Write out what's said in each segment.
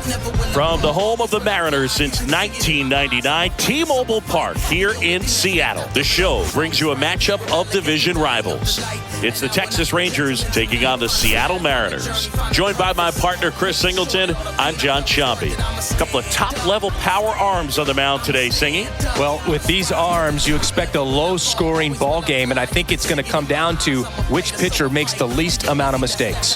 From the home of the Mariners since 1999, T-Mobile Park here in Seattle. The show brings you a matchup of division rivals. It's the Texas Rangers taking on the Seattle Mariners. Joined by my partner, Chris Singleton, I'm John Sciambi. A couple of top-level power arms on the mound today, Singy. Well, with these arms, you expect a low-scoring ball game, and I think it's going to come down to which pitcher makes the least amount of mistakes.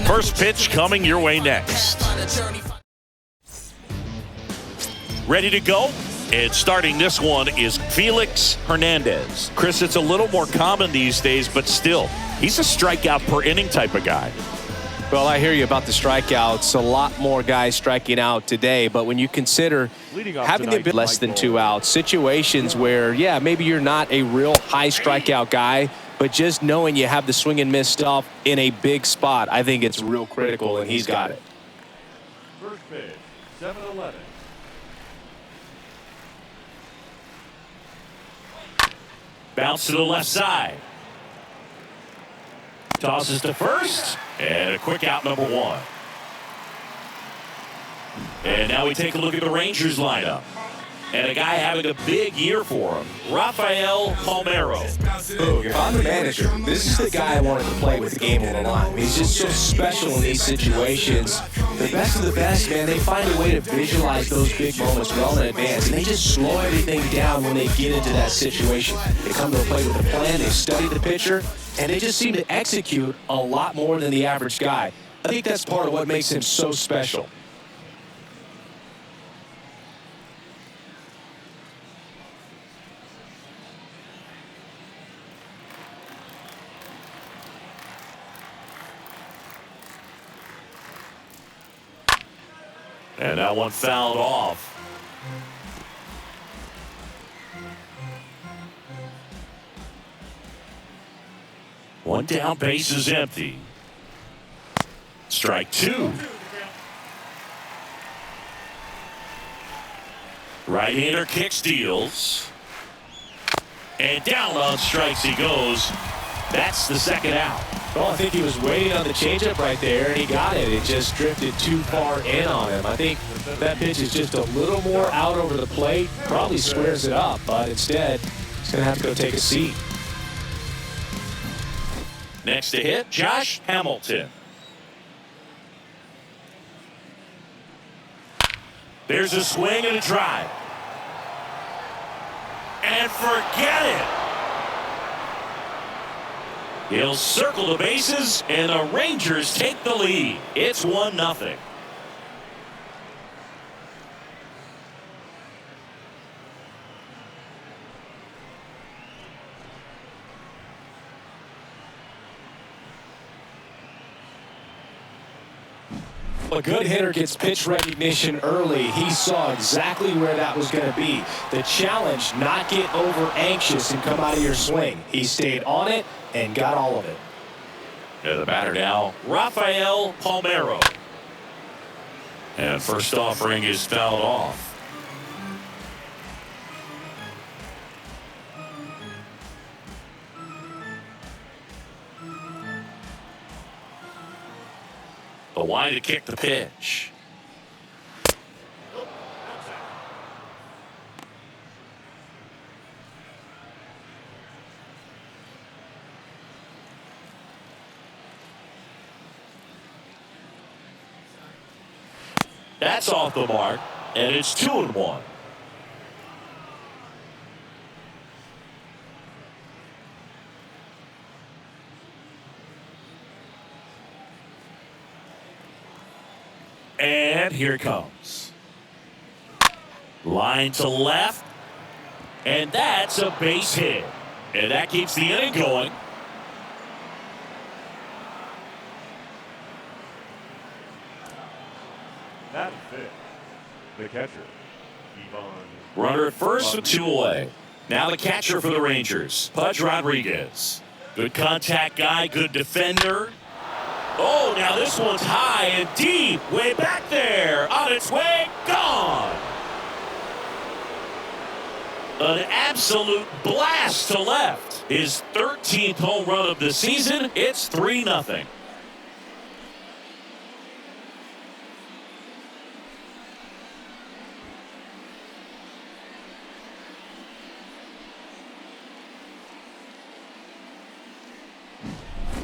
First pitch coming your way next. Ready to go? And starting this one is Felix Hernandez. Chris, it's a little more common these days, but still, he's a strikeout per inning type of guy. Well, I hear you about the strikeouts. A lot more guys striking out today, but when you consider having the less than 2 outs, situations where, yeah, maybe you're not a real high strikeout guy, but just knowing you have the swing and miss stuff in a big spot, I think it's real critical, and he's got it. First pitch, 7-11. Bounce to the left side. Tosses to first, and a quick out, number one. And now we take a look at the Rangers lineup. And a guy having a big year for him, Rafael Palmeiro. If I'm the manager, this is the guy I wanted to play with the game on the line. He's just so special in these situations. The best of the best, man, they find a way to visualize those big moments well in advance. And they just slow everything down when they get into that situation. They come to play with a plan, they study the pitcher, and they just seem to execute a lot more than the average guy. I think that's part of what makes him so special. And that one fouled off. One down, base is empty. Strike two. Right-hander kicks, deals. And down on strikes he goes. That's the second out. Well, I think he was waiting on the changeup right there, and he got it. It just drifted too far in on him. I think that pitch is just a little more out over the plate. Probably squares it up, but instead, he's going to have to go take a seat. Next to hit, Josh Hamilton. There's a swing and a drive. And forget it. He'll circle the bases, and the Rangers take the lead. It's 1-0. A good hitter gets pitch recognition early. He saw exactly where that was going to be. The challenge, not get over anxious and come out of your swing. He stayed on it and got all of it. And the batter now, Rafael Palmeiro. And first offering is fouled off. The line to kick the pitch. That's off the mark, and it's 2-1. And here it comes. Line to left. And that's a base hit. And that keeps the inning going. That fit. The catcher. Runner at first with 2 away. Now the catcher for the Rangers, Pudge Rodriguez. Good contact guy, good defender. Oh, now this one's high and deep, way back there, on its way, gone. An absolute blast to left. His 13th home run of the season. It's 3-0.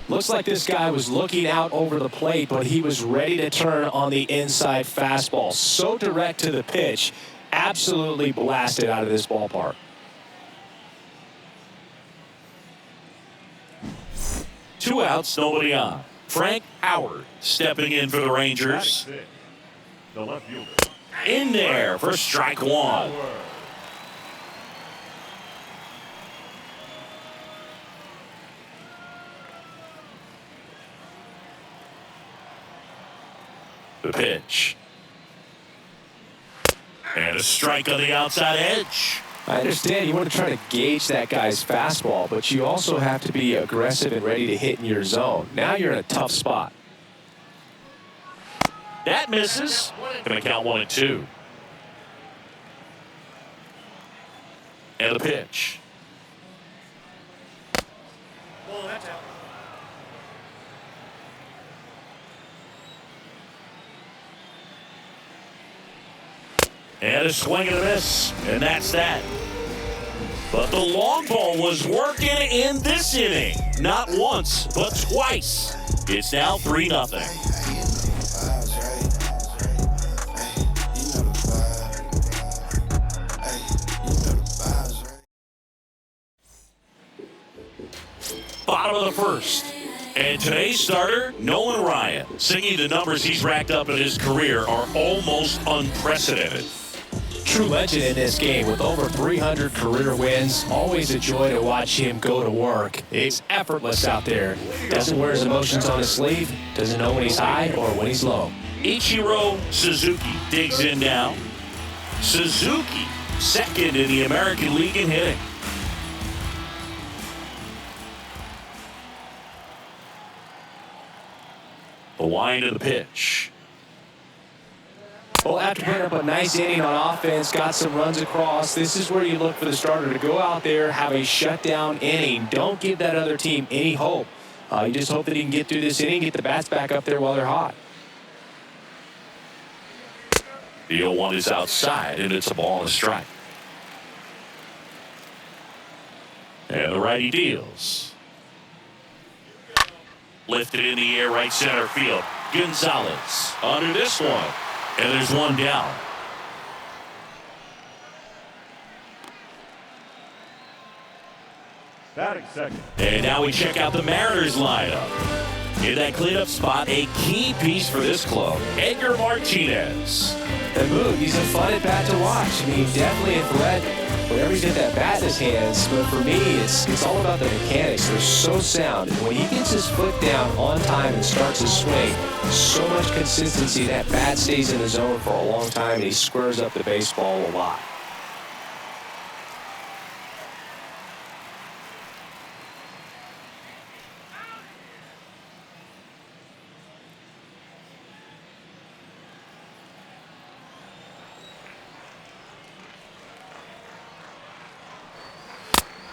Looks like this guy was looking out over the plate, but he was ready to turn on the inside fastball. So direct to the pitch, absolutely blasted out of this ballpark. Two outs, nobody on. Frank Howard stepping in for the Rangers. The left fielder. In there for strike one. The pitch. And a strike on the outside edge. I understand you want to try to gauge that guy's fastball, but you also have to be aggressive and ready to hit in your zone. Now you're in a tough spot. That misses. Going to count 1-2. And the pitch. And a swing and a miss. And that's that. But the long ball was working in this inning. Not once, but twice. It's now 3-0. Bottom of the first. And today's starter, Nolan Ryan, singing the numbers he's racked up in his career are almost unprecedented. True legend in this game with over 300 career wins. Always a joy to watch him go to work. He's effortless out there. Doesn't wear his emotions on his sleeve. Doesn't know when he's high or when he's low. Ichiro Suzuki digs in now. Suzuki, second in the American League in hitting. The wind of the pitch. Well, after putting up a nice inning on offense, got some runs across, this is where you look for the starter to go out there, have a shutdown inning. Don't give that other team any hope. You just hope that he can get through this inning, get the bats back up there while they're hot. The 0-1 is outside, and it's a ball and a strike. And the righty deals. Lifted in the air, right center field. Gonzalez under this one. And there's one down. Batting second. And now we check out the Mariners lineup. In that cleanup spot, a key piece for this club, Edgar Martinez. And Moog, he's a fun at bat to watch. I mean, definitely a threat whenever he's got that bat in his hands. But for me, it's all about the mechanics. They're so sound. And when he gets his foot down on time and starts to swing, so much consistency, that bat stays in the zone for a long time, and he squares up the baseball a lot.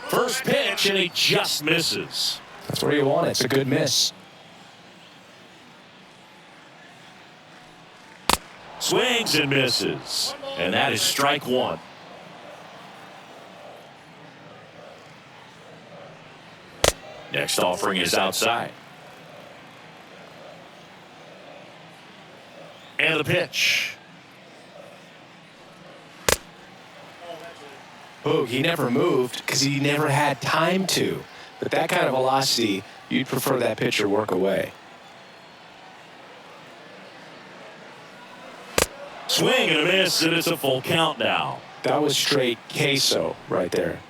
First pitch, and he just misses. That's where you want it. It's a good miss. Swings and misses. And that is strike one. Next offering is outside. And the pitch. Boog, he never moved because he never had time to. But that kind of velocity, you'd prefer that pitcher work away. Swing and a miss, and it's a full count now. That was straight queso right there.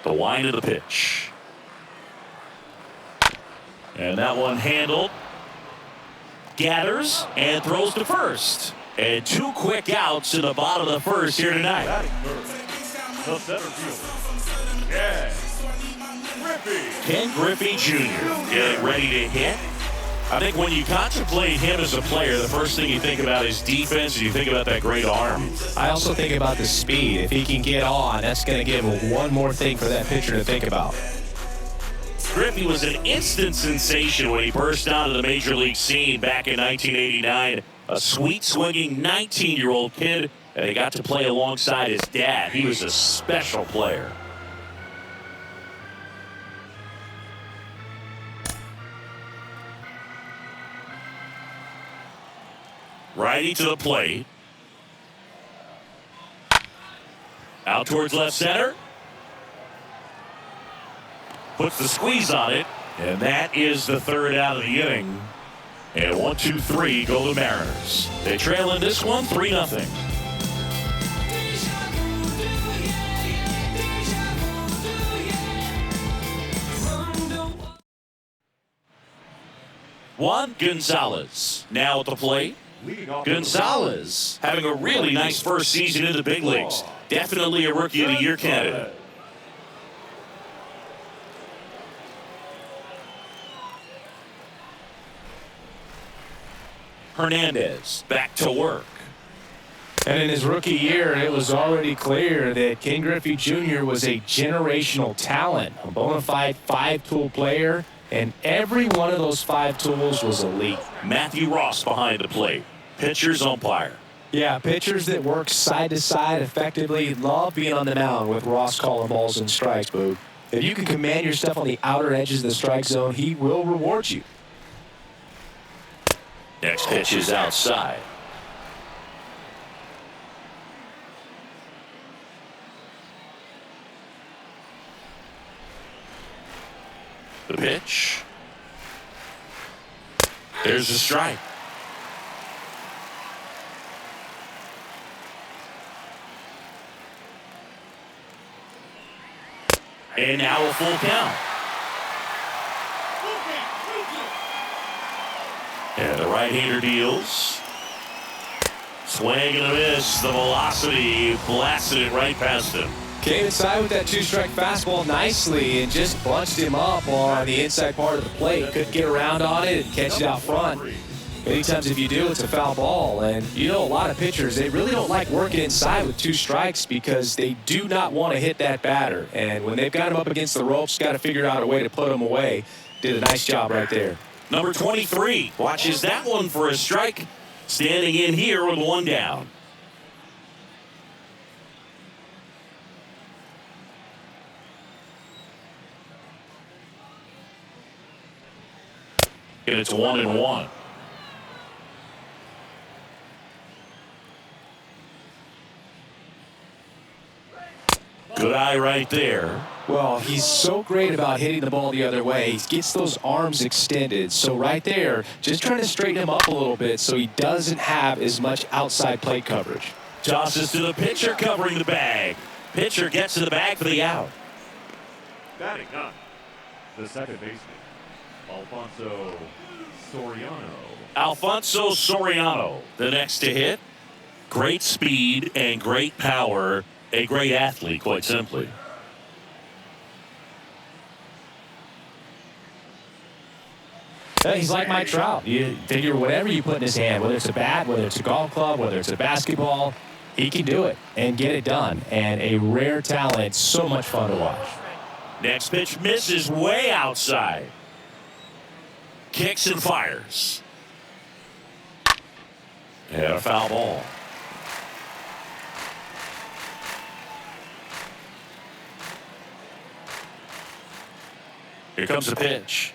The wind of the pitch. And that one handled. Gathers and throws to first. And two quick outs in the bottom of the first here tonight. Batting first. The center fielder. Yeah. Griffey. Ken Griffey Jr. getting ready to hit. I think when you contemplate him as a player, the first thing you think about is defense, and you think about that great arm. I also think about the speed. If he can get on, that's going to give him one more thing for that pitcher to think about. Griffey was an instant sensation when he burst onto the major league scene back in 1989. A sweet swinging 19-year-old kid, and he got to play alongside his dad. He was a special player. Righty to the plate. Out towards left center. Puts the squeeze on it, and that is the third out of the inning. And 1-2-3 go the Mariners. They trail in this one 3-0. Juan Gonzalez now at the plate. Gonzalez having a really nice first season in the big leagues. Definitely a Rookie of the Year candidate. Hernandez back to work. And in his rookie year, it was already clear that Ken Griffey Jr. was a generational talent, a bona fide five-tool player, and every one of those five tools was elite. Matthew Ross behind the plate. Pitcher's umpire. Yeah, pitchers that work side to side effectively love being on the mound with Ross calling balls and strikes, Boo. If you can command your stuff on the outer edges of the strike zone, he will reward you. Next pitch is outside. The pitch. There's a strike. And now a full count. And the right-hander deals. Swing and a miss. The velocity blasted it right past him. Came inside with that two-strike fastball nicely and just bunched him up on the inside part of the plate. Couldn't get around on it and catch it out front. Many times if you do, it's a foul ball. And you know, a lot of pitchers, they really don't like working inside with two strikes because they do not want to hit that batter. And when they've got him up against the ropes, got to figure out a way to put him away. Did a nice job right there. Number 23 watches that one for a strike. Standing in here with one down. And it's 1-1. Good eye right there. Well, he's so great about hitting the ball the other way. He gets those arms extended. So right there, just trying to straighten him up a little bit so he doesn't have as much outside plate coverage. Tosses to the pitcher covering the bag. Pitcher gets to the bag for the out. Batting up, the second baseman, Alfonso Soriano. Alfonso Soriano, the next to hit. Great speed and great power. A great athlete, quite simply. He's like Mike Trout. You figure whatever you put in his hand, whether it's a bat, whether it's a golf club, whether it's a basketball, he can do it and get it done. And a rare talent, so much fun to watch. Next pitch misses way outside. Kicks and fires. And a foul ball. Here comes the pitch.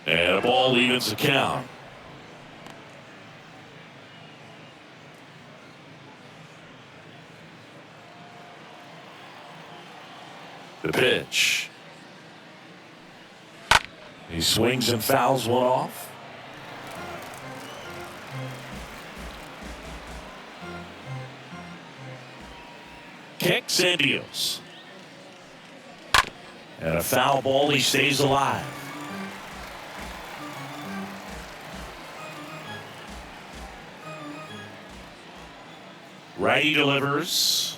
And a ball evens the count. The pitch. He swings and fouls one off. Kicks and deals. And a foul ball, he stays alive. Righty delivers.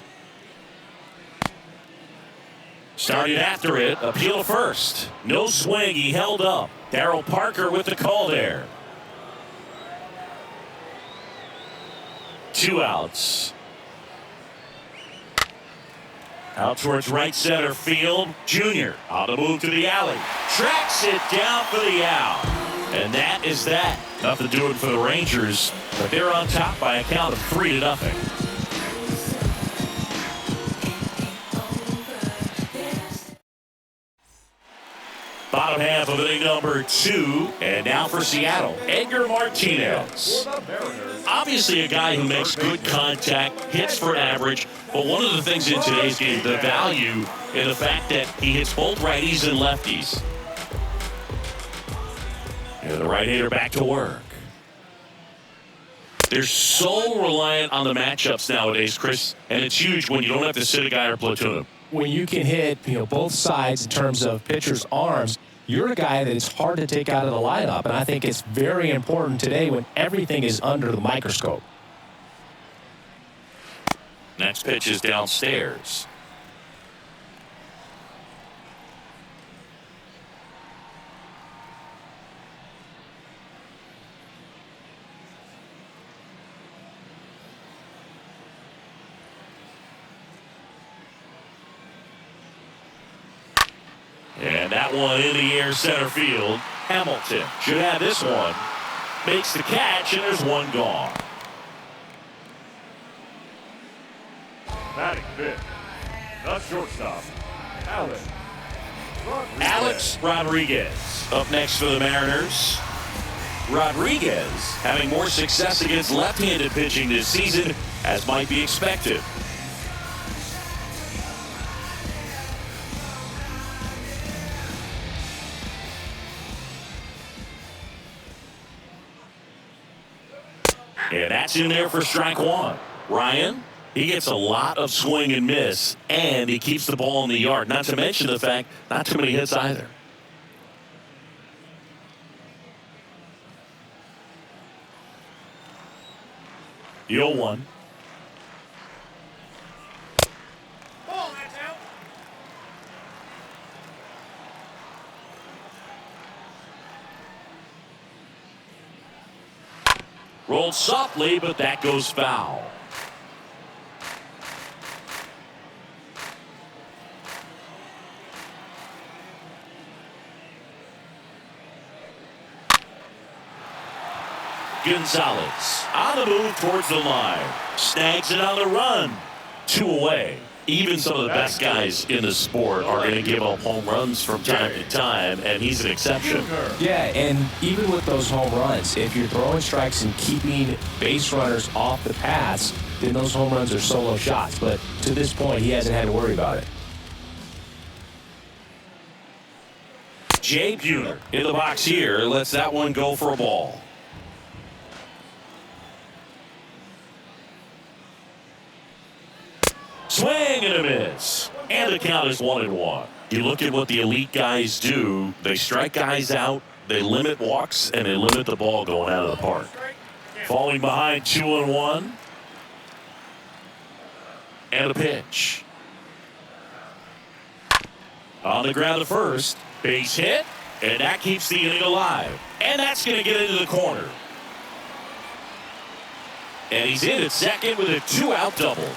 Started after it. Appeal first. No swing. He held up. Darryl Parker with the call there. 2 outs. Out towards right center field. Junior on the move to the alley. Tracks it down for the out. And that is that. Nothing doing for the Rangers, but they're on top by a count of 3-0. Bottom half of inning number 2, and now for Seattle, Edgar Martinez. Obviously a guy who makes good contact, hits for average, but one of the things in today's game, the value in the fact that he hits both righties and lefties. And the right-hander back to work. They're so reliant on the matchups nowadays, Chris, and it's huge when you don't have to sit a guy or platoon him. When you can hit, both sides in terms of pitchers' arms, you're a guy that it's hard to take out of the lineup, and I think it's very important today when everything is under the microscope. Next pitch is downstairs. And that one in the air center field. Hamilton should have this one. Makes the catch, and there's one gone. Batting fifth, the shortstop, Alex Rodriguez up next for the Mariners. Rodriguez having more success against left-handed pitching this season, as might be expected. And that's in there for strike one. Ryan, he gets a lot of swing and miss, and he keeps the ball in the yard. Not to mention the fact, not too many hits either. The 0-1. Rolled softly, but that goes foul. Gonzalez on the move towards the line. Snags it on the run. 2 away. Even some of the best guys in the sport are going to give up home runs from time to time, and he's an exception. Yeah, and even with those home runs, if you're throwing strikes and keeping base runners off the paths, then those home runs are solo shots. But to this point, he hasn't had to worry about it. Jay Buhner in the box here lets that one go for a ball. Swing and a miss. And the count is 1-1. You look at what the elite guys do. They strike guys out, they limit walks, and they limit the ball going out of the park. Falling behind 2-1. And a pitch. On the ground to first. Base hit. And that keeps the inning alive. And that's going to get into the corner. And he's in at second with a 2-out double.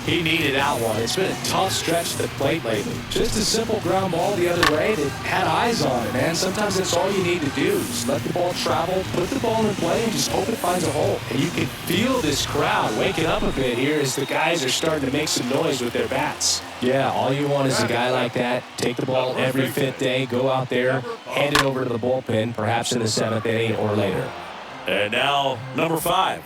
He needed that one. It's been a tough stretch to the plate lately. Just a simple ground ball the other way that had eyes on it, man. Sometimes that's all you need to do. Just let the ball travel, put the ball in play, and just hope it finds a hole. And you can feel this crowd waking up a bit here as the guys are starting to make some noise with their bats. Yeah, all you want is a guy like that. Take the ball every fifth day, go out there, hand it over to the bullpen, perhaps in the 7th inning or later. And now, number 5.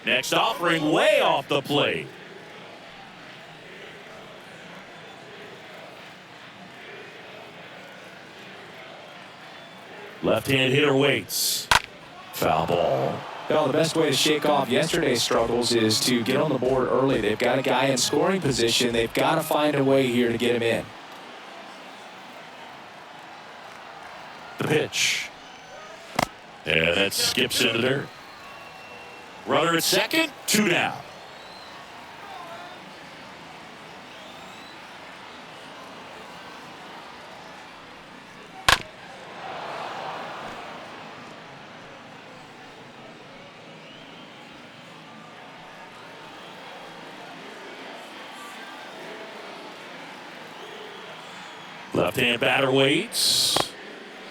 Next offering way off the plate. Left-hand hitter waits. Foul ball. Well, the best way to shake off yesterday's struggles is to get on the board early. They've got a guy in scoring position. They've got to find a way here to get him in. The pitch. And that skips into dirt. Runner at second, 2 down. Left-hand batter waits.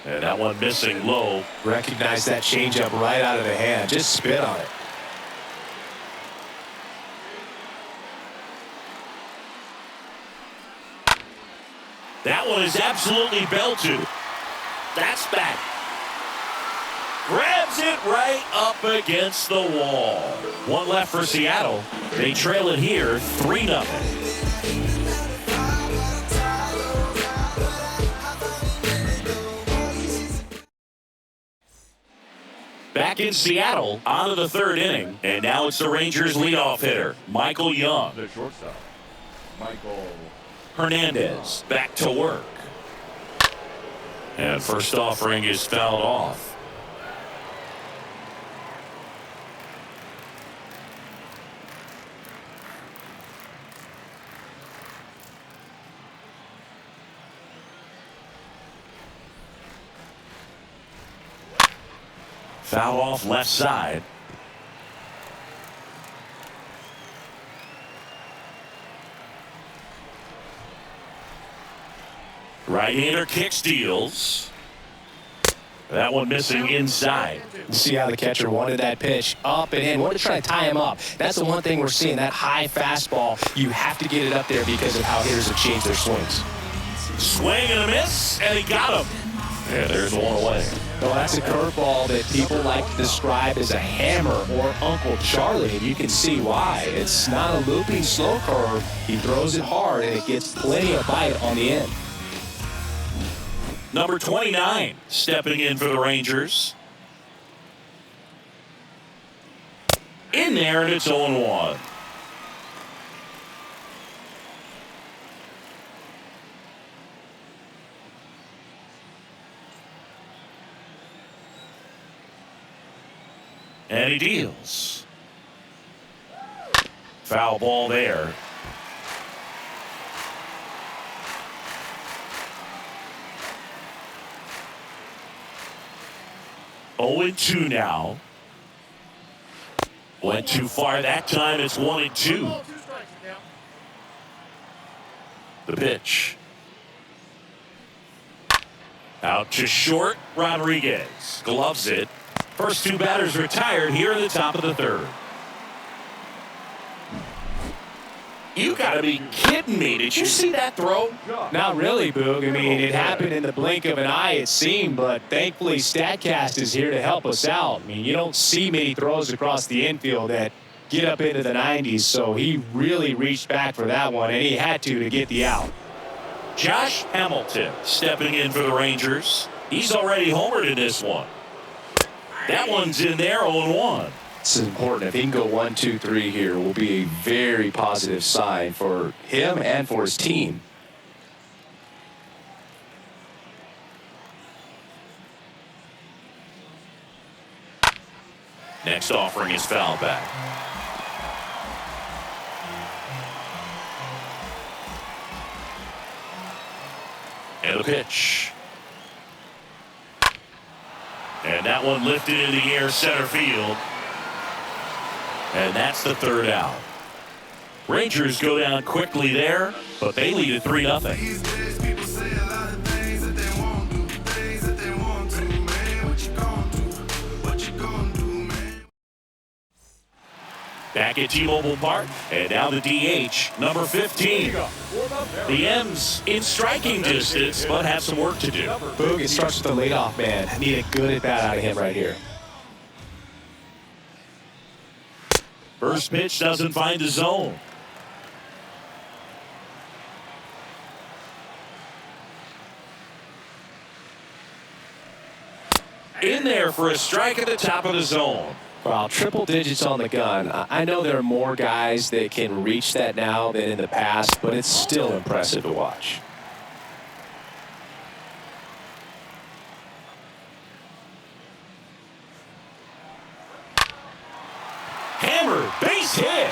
And that one missing low. Recognize that changeup right out of the hand. Just spit on it. That one is absolutely belted. That's back. Grabs it right up against the wall. One left for Seattle. They trail it here 3-0. Back in Seattle, on to the third inning. And now it's the Rangers' leadoff hitter, Michael Young. The shortstop, Michael Hernandez back to work. And first offering is fouled off. Foul off left side. Right-hander kick steals. That one missing inside. See how the catcher wanted that pitch up and in. Wanted to try to tie him up. That's the one thing we're seeing, that high fastball. You have to get it up there because of how hitters have changed their swings. Swing and a miss, and he got him. Yeah, there's one away. Well, that's a curveball that people like to describe as a hammer or Uncle Charlie, and you can see why. It's not a looping slow curve. He throws it hard, and it gets plenty of bite on the end. Number 29 stepping in for the Rangers. In there, and it's 0-1. And he deals. Foul ball there. Oh, 2 now. Went too far that time. It's 1-2. The pitch. Out to short. Rodriguez gloves it. First two batters retired here at the top of the third. You gotta be kidding me. Did you see that throw? Not really, Boog. I mean, it happened in the blink of an eye, it seemed, but thankfully StatCast is here to help us out. I mean, you don't see many throws across the infield that get up into the 90s, so he really reached back for that one, and he had to get the out. Josh Hamilton stepping in for the Rangers. He's already homered in this one. That one's in there, 0-1. This is important. If he can go 1, 2, 3 here, will be a very positive sign for him and for his team. Next offering is foul back. And the pitch. And that one lifted in the air, center field. And that's the third out. Rangers go down quickly there, but they lead at 3-0. Back at T-Mobile Park, and now the DH, number 15. The M's in striking distance, but have some work to do. Boog, it starts with the leadoff man. I need a good at-bat out of him right here. First pitch doesn't find the zone. In there for a strike at the top of the zone. Well, triple digits on the gun. I know there are more guys that can reach that now than in the past, but it's still impressive to watch. Hammered, base hit.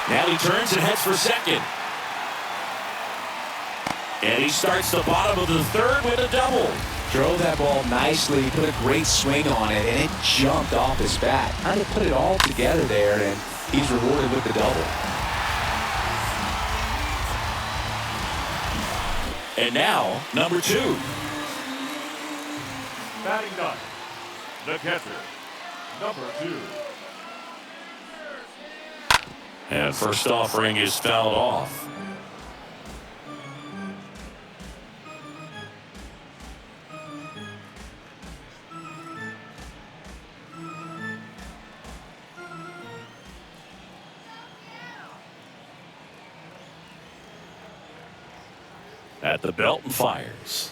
Now he turns and heads for second. And he starts the bottom of the third with a double. Drove that ball nicely, put a great swing on it, and it jumped off his bat. Trying to put it all together there, and he's rewarded with the double. And now, number 2. Batting ninth, the catcher, number 2. And first offering is fouled off. At the belt and fires.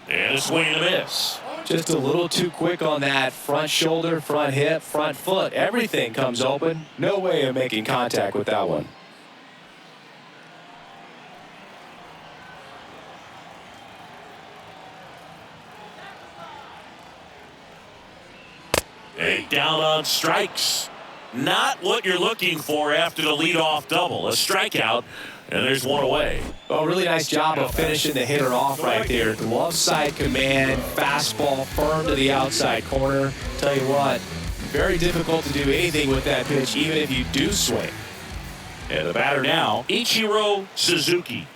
And a swing and a miss. Just a little too quick on that front shoulder, front hip, front foot. Everything comes open. No way of making contact with that one. A down on strikes. Not what you're looking for after the leadoff double. A strikeout, and there's one away. Oh, really nice job of finishing the hitter off right there. Glove side command, fastball firm to the outside corner. Tell you what, very difficult to do anything with that pitch, even if you do swing. And the batter now, Ichiro Suzuki.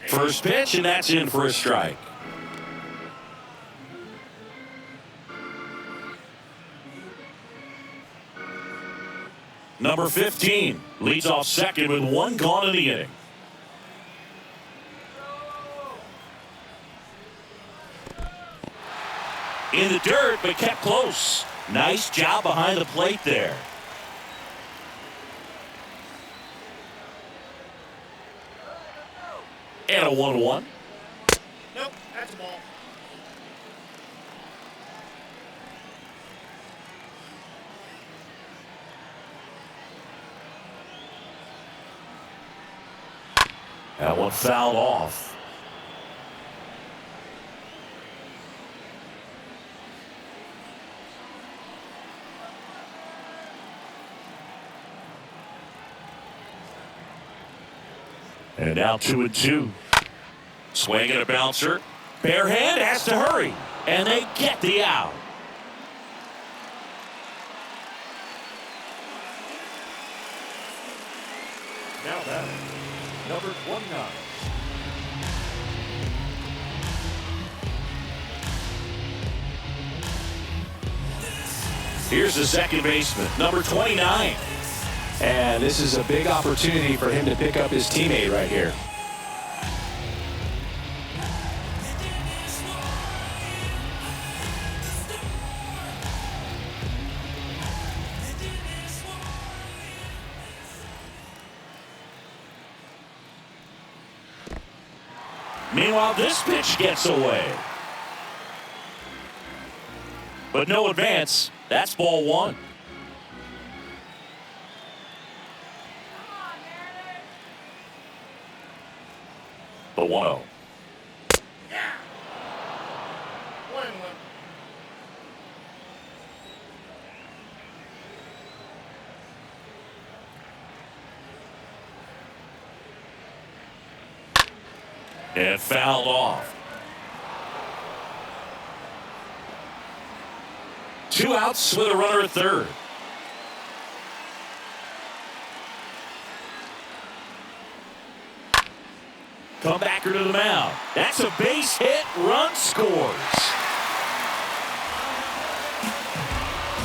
First pitch, and that's in for a strike. Number 15 leads off second with one gone in the inning. In the dirt, but kept close. Nice job behind the plate there. And a 1-1. Nope, that's a ball. That one fouled off. And now 2-2. Swing and a bouncer. Bare hand has to hurry. And they get the out. Now batting, number 29. Here's the second baseman, number 29. And this is a big opportunity for him to pick up his teammate right here. Meanwhile, this pitch gets away. But no advance. That's ball 1. The 1-0. And fouled off. 2 outs with a runner at third. Comebacker to the mound. That's a base hit. Run scores.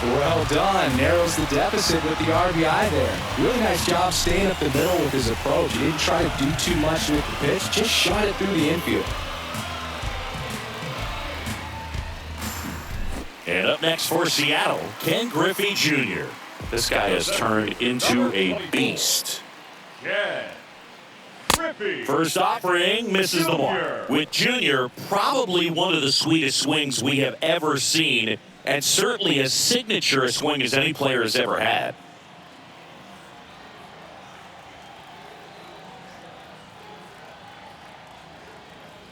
Well done. Narrows the deficit with the RBI there. Really nice job staying up the middle with his approach. He didn't try to do too much with the pitch. Just shot it through the infield. And up next for Seattle, Ken Griffey Jr. This guy has turned into a beast. Yeah. Griffey. First offering misses the mark. With Jr., probably one of the sweetest swings we have ever seen, and certainly as signature a swing as any player has ever had.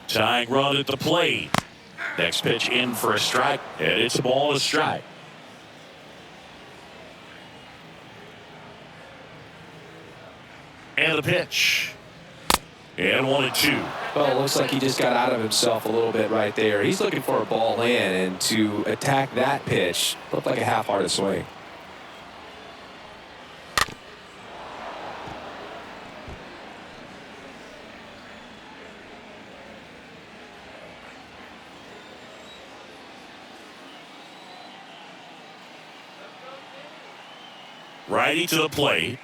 Tying run at the plate. Next pitch in for a strike, and it's a ball and a strike. And the pitch. And 1-2. Well, it looks like he just got out of himself a little bit right there. He's looking for a ball in, and to attack that pitch looked like a half-hearted swing. Righty to the plate.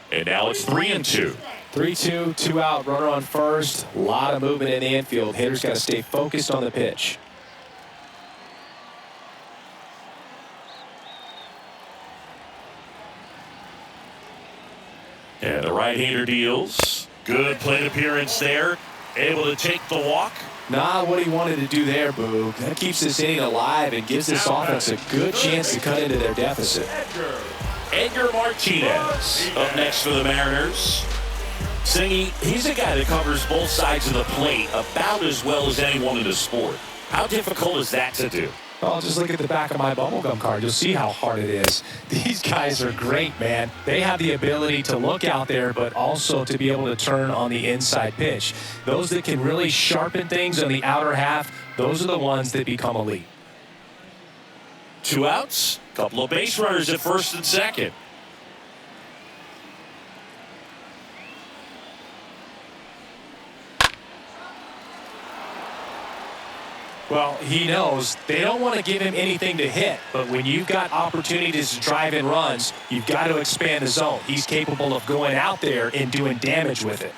And now it's 3-2. 3-2, 2 out, runner on first. A lot of movement in the infield. Hitter's got to stay focused on the pitch. And the right-hander deals. Good plate appearance there. Able to take the walk. Not what he wanted to do there, Boog. That keeps this inning alive and gives this offense a good chance to cut into their deficit. Edgar Martinez up next for the Mariners. Singy, he's a guy that covers both sides of the plate about as well as anyone in the sport. How difficult is that to do? Oh, just look at the back of my bubblegum card. You'll see how hard it is. These guys are great, man. They have the ability to look out there, but also to be able to turn on the inside pitch. Those that can really sharpen things on the outer half, those are the ones that become elite. 2 outs, couple of base runners at first and second. Well, he knows they don't want to give him anything to hit, but when you've got opportunities to drive in runs, you've got to expand the zone. He's capable of going out there and doing damage with it.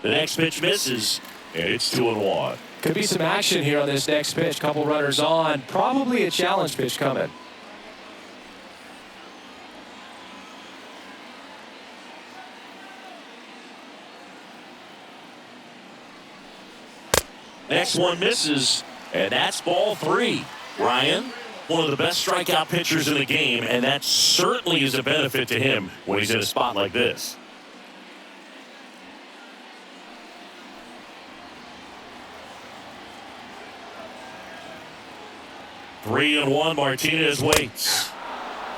The next pitch misses, and it's 2-1. Could be some action here on this next pitch. Couple runners on. Probably a challenge pitch coming. Next one misses, and that's ball 3. Ryan, one of the best strikeout pitchers in the game, and that certainly is a benefit to him when he's in a spot like this. Three and one, Martinez waits.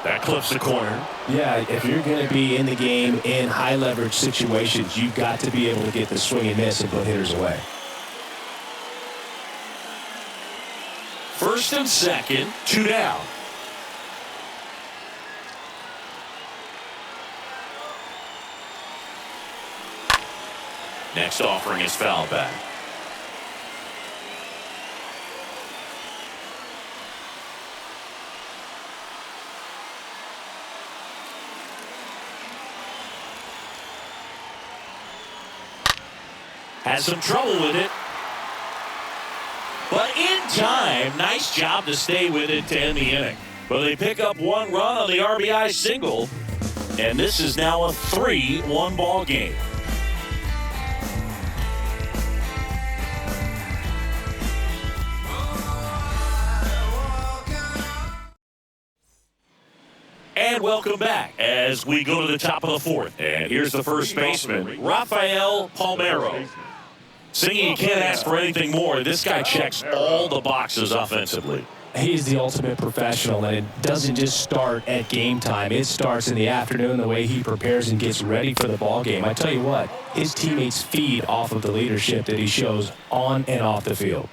That clips the corner. Yeah, if you're going to be in the game in high leverage situations, you've got to be able to get the swing and miss and put hitters away. First and second, 2 down. Next offering is foul back. Has some trouble with it. But in time, nice job to stay with it to end the inning. But they pick up 1 run on the RBI single, and this is now a 3-1 ball game. And welcome back as we go to the top of the 4th. And here's the first baseman, Rafael Palmeiro. Singy, you can't ask for anything more. This guy checks all the boxes offensively. He's the ultimate professional, and it doesn't just start at game time. It starts in the afternoon, the way he prepares and gets ready for the ball game. I tell you what, his teammates feed off of the leadership that he shows on and off the field.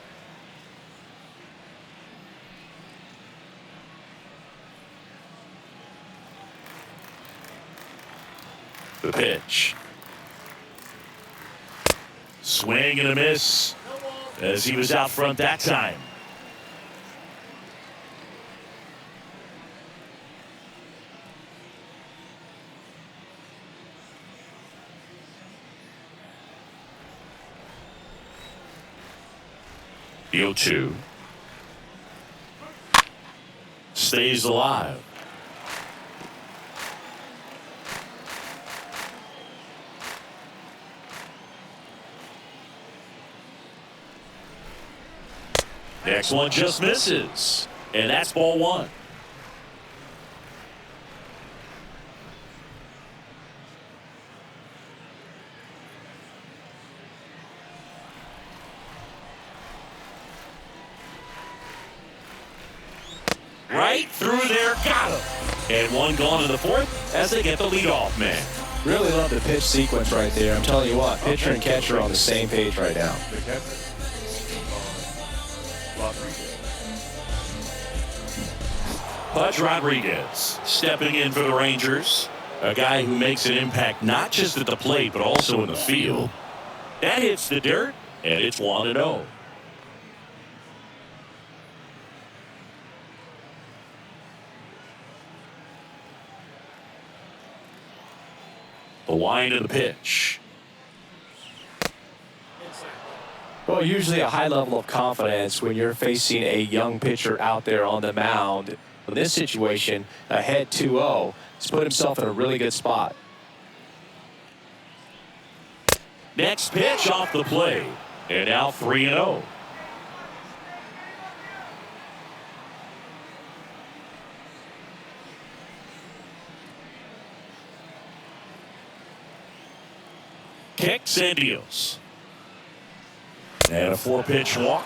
The pitch. Swing and a miss as he was out front that time. The 0-2. Stays alive. Next one just misses, and that's ball 1. Right through there, got him. And 1 gone in the 4th as they get the leadoff man. Really love the pitch sequence right there. I'm telling you what, pitcher and catcher are on the same page right now. Pudge Rodriguez stepping in for the Rangers. A guy who makes an impact not just at the plate, but also in the field. That hits the dirt, and it's 1-0. The wind of the pitch. Well, usually a high level of confidence when you're facing a young pitcher out there on the mound. In this situation, ahead 2-0, he's put himself in a really good spot. Next pitch off the plate, and now 3-0. Kicks and deals. And a 4-pitch walk.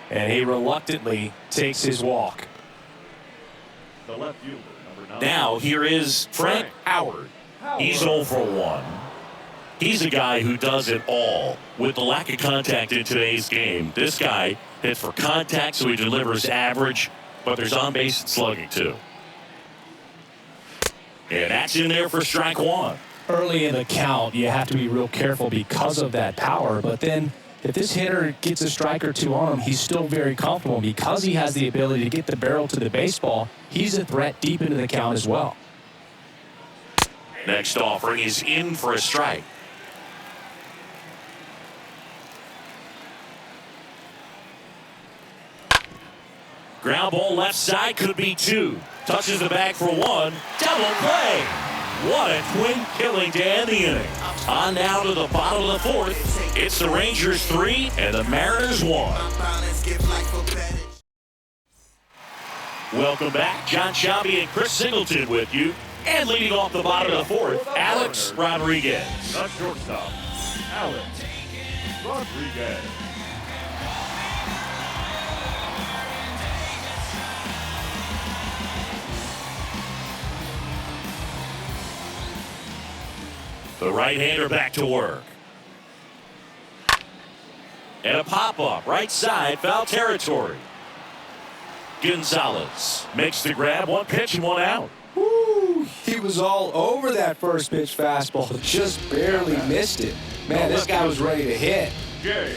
And he reluctantly takes his walk. The left fielder, number 9. Now here is Frank Howard. He's 0 for 1. He's a guy who does it all. With the lack of contact in today's game, this guy hits for contact, so he delivers average, but there's on-base and slugging too. And that's in there for strike 1. Early in the count, you have to be real careful because of that power. But then if this hitter gets a strike or two on him, he's still very comfortable. Because he has the ability to get the barrel to the baseball, he's a threat deep into the count as well. Next offering is in for a strike. Ground ball left side, could be 2. Touches the bag for 1. Double play. What a twin killing to end the inning. On now to the bottom of the 4th. It's the Rangers 3 and the Mariners 1. Welcome back. John Shabby and Chris Singleton with you. And leading off the bottom of the 4th, Alex Rodriguez. The shortstop, Alex Rodriguez. The right-hander back to work. And a pop-up, right side, foul territory. Gonzalez makes the grab, 1 pitch and 1 out. Woo! He was all over that first pitch fastball, just barely missed it. Man, this guy was ready to hit. Jay.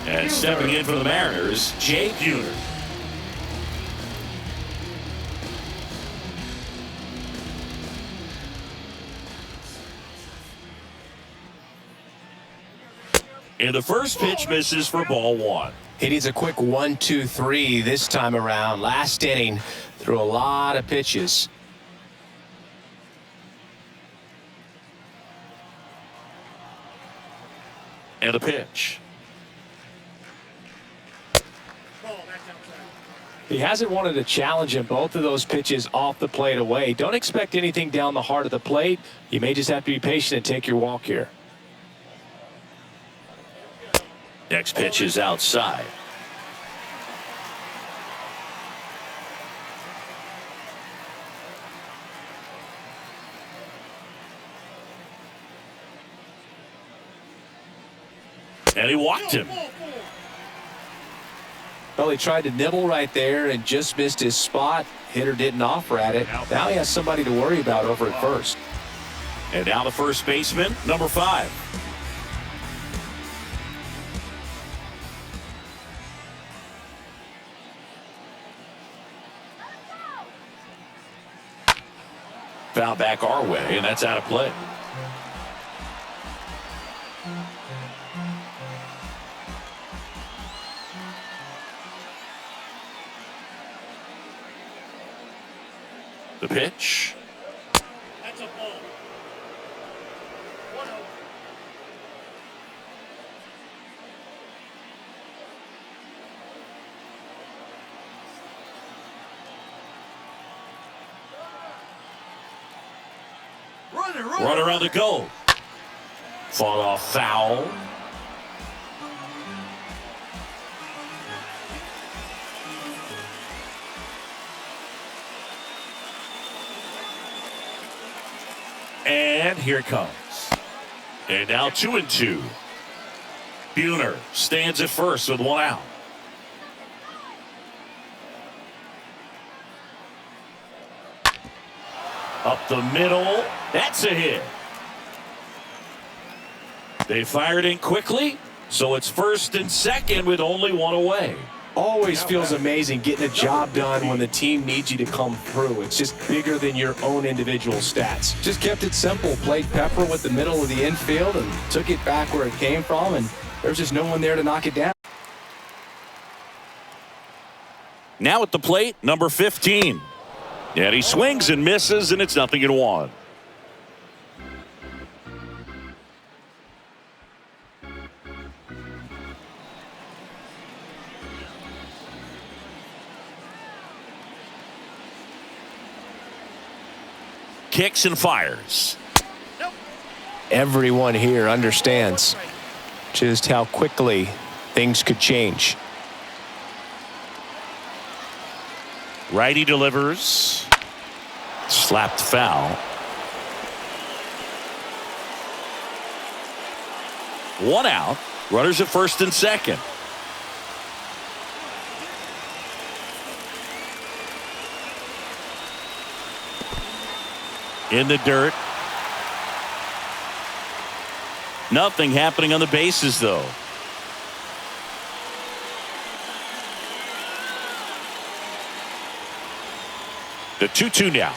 And stepping in for the Mariners, Jay Buhner. And the first pitch misses for ball 1. He needs a quick 1-2-3 this time around. Last inning, threw a lot of pitches. And the pitch. He hasn't wanted to challenge him. Both of those pitches off the plate away. Don't expect anything down the heart of the plate. You may just have to be patient and take your walk here. Next pitch is outside. And he walked him. Well, he tried to nibble right there and just missed his spot. Hitter didn't offer at it. Now he has somebody to worry about over at first. And now the first baseman, number 5. Foul back our way, and that's out of play. The pitch. That's a ball. 1-0. Runner on the go. Fought off foul. And here it comes. And now 2-2. Buhner stands at first with 1 out. Up the middle. That's a hit. They fired in quickly, so it's 1st and 2nd with only one away. Always feels amazing getting a job done when the team needs you to come through. It's just bigger than your own individual stats. Just kept it simple. Played pepper with the middle of the infield and took it back where it came from, and there's just no one there to knock it down. Now at the plate, number 15. And he swings and misses, and it's 0-1. Kicks and fires. Everyone here understands just how quickly things could change. Righty delivers. Slapped foul. 1 out. Runners at 1st and 2nd. In the dirt. Nothing happening on the bases, though. The 2-2 now.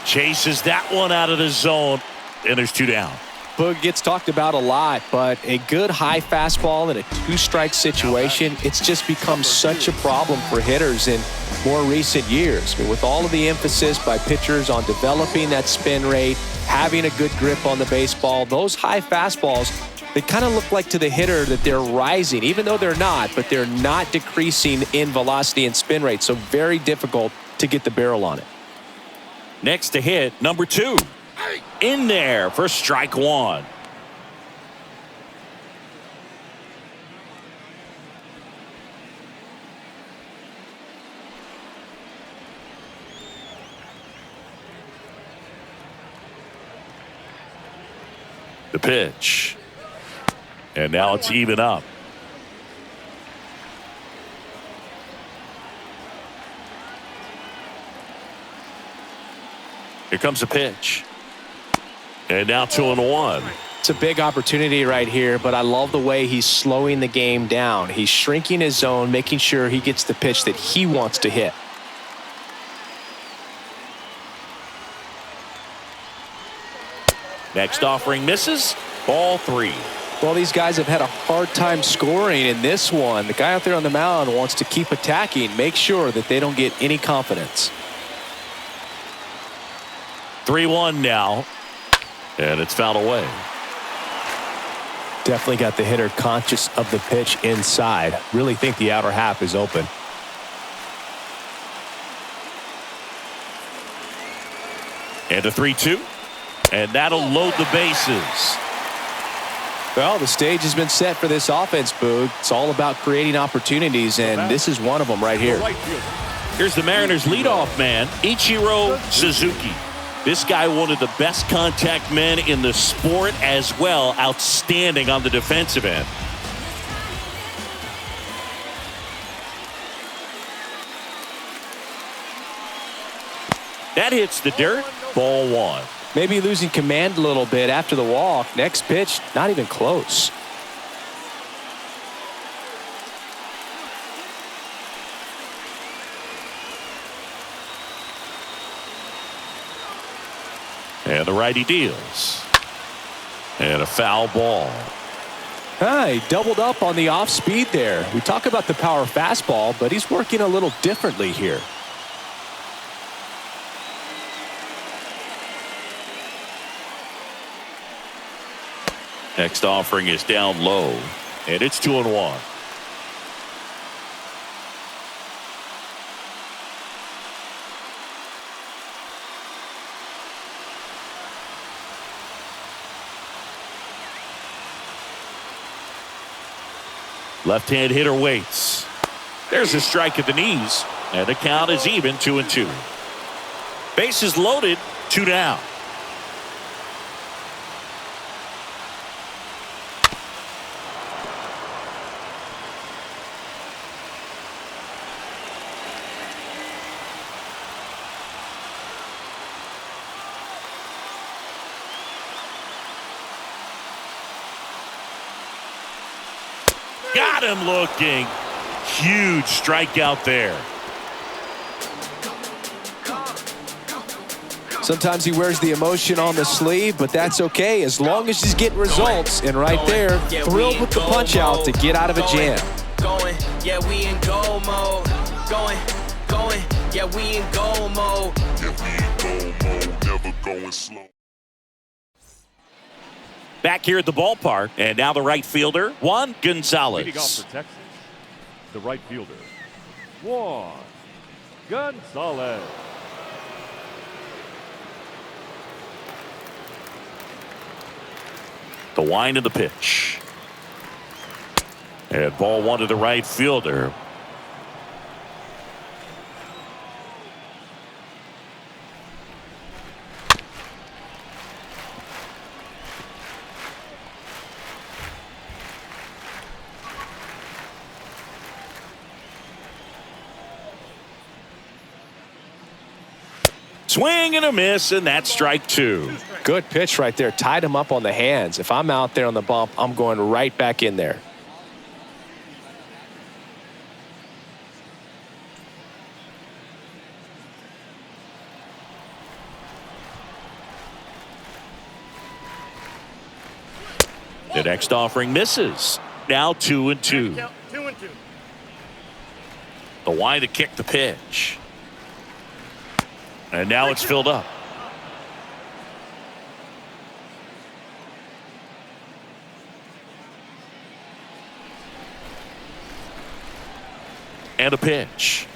Chases that one out of the zone, and there's 2 down. Boog gets talked about a lot, but a good high fastball in a 2-strike situation, it's just become such a problem for hitters in more recent years. I mean, with all of the emphasis by pitchers on developing that spin rate, having a good grip on the baseball, those high fastballs, they kind of look like to the hitter that they're rising, even though they're not, but they're not decreasing in velocity and spin rate, so very difficult to get the barrel on it. Next to hit, number 2. In there for strike 1. The pitch. And now it's even up. Here comes the pitch. And now 2-1. It's a big opportunity right here, but I love the way he's slowing the game down. He's shrinking his zone, making sure he gets the pitch that he wants to hit. Next offering misses. Ball 3. Well, these guys have had a hard time scoring in this one. The guy out there on the mound wants to keep attacking, make sure that they don't get any confidence. 3-1 now. And it's fouled away. Definitely got the hitter conscious of the pitch inside. Really think the outer half is open. And a 3-2. And that'll load the bases. Well, the stage has been set for this offense, Boog. It's all about creating opportunities, and this is one of them right here. Here's the Mariners' leadoff man, Ichiro Suzuki. This guy, one of the best contact men in the sport as well. Outstanding on the defensive end. That hits the dirt. Ball 1. Maybe losing command a little bit after the walk. Next pitch, not even close. And the righty deals. And a foul ball. He doubled up on the off speed there. We talk about the power fastball, but he's working a little differently here. Next offering is down low, and it's 2-1. Left-hand hitter waits. There's a strike at the knees, and the count is even 2-2. Bases loaded, 2 down. Got him looking. Huge strikeout there. Sometimes he wears the emotion on the sleeve, but that's okay as long as he's getting results. And right there, thrilled with the punch out to get out of a jam. Going, yeah, we in goal mode. Going, yeah, we in goal mode. Never going slow. Back here at the ballpark, and now the right fielder, Juan Gonzalez. Leading off for Texas, the right fielder, Juan Gonzalez. The wind of the pitch. And ball one to the right fielder. Swing and a miss, and that's strike two. Good pitch right there. Tied him up on the hands. If I'm out there on the bump, I'm going right back in there. The next offering misses. Now 2-2. The wind to kick the pitch. And now it's filled up. And a pitch.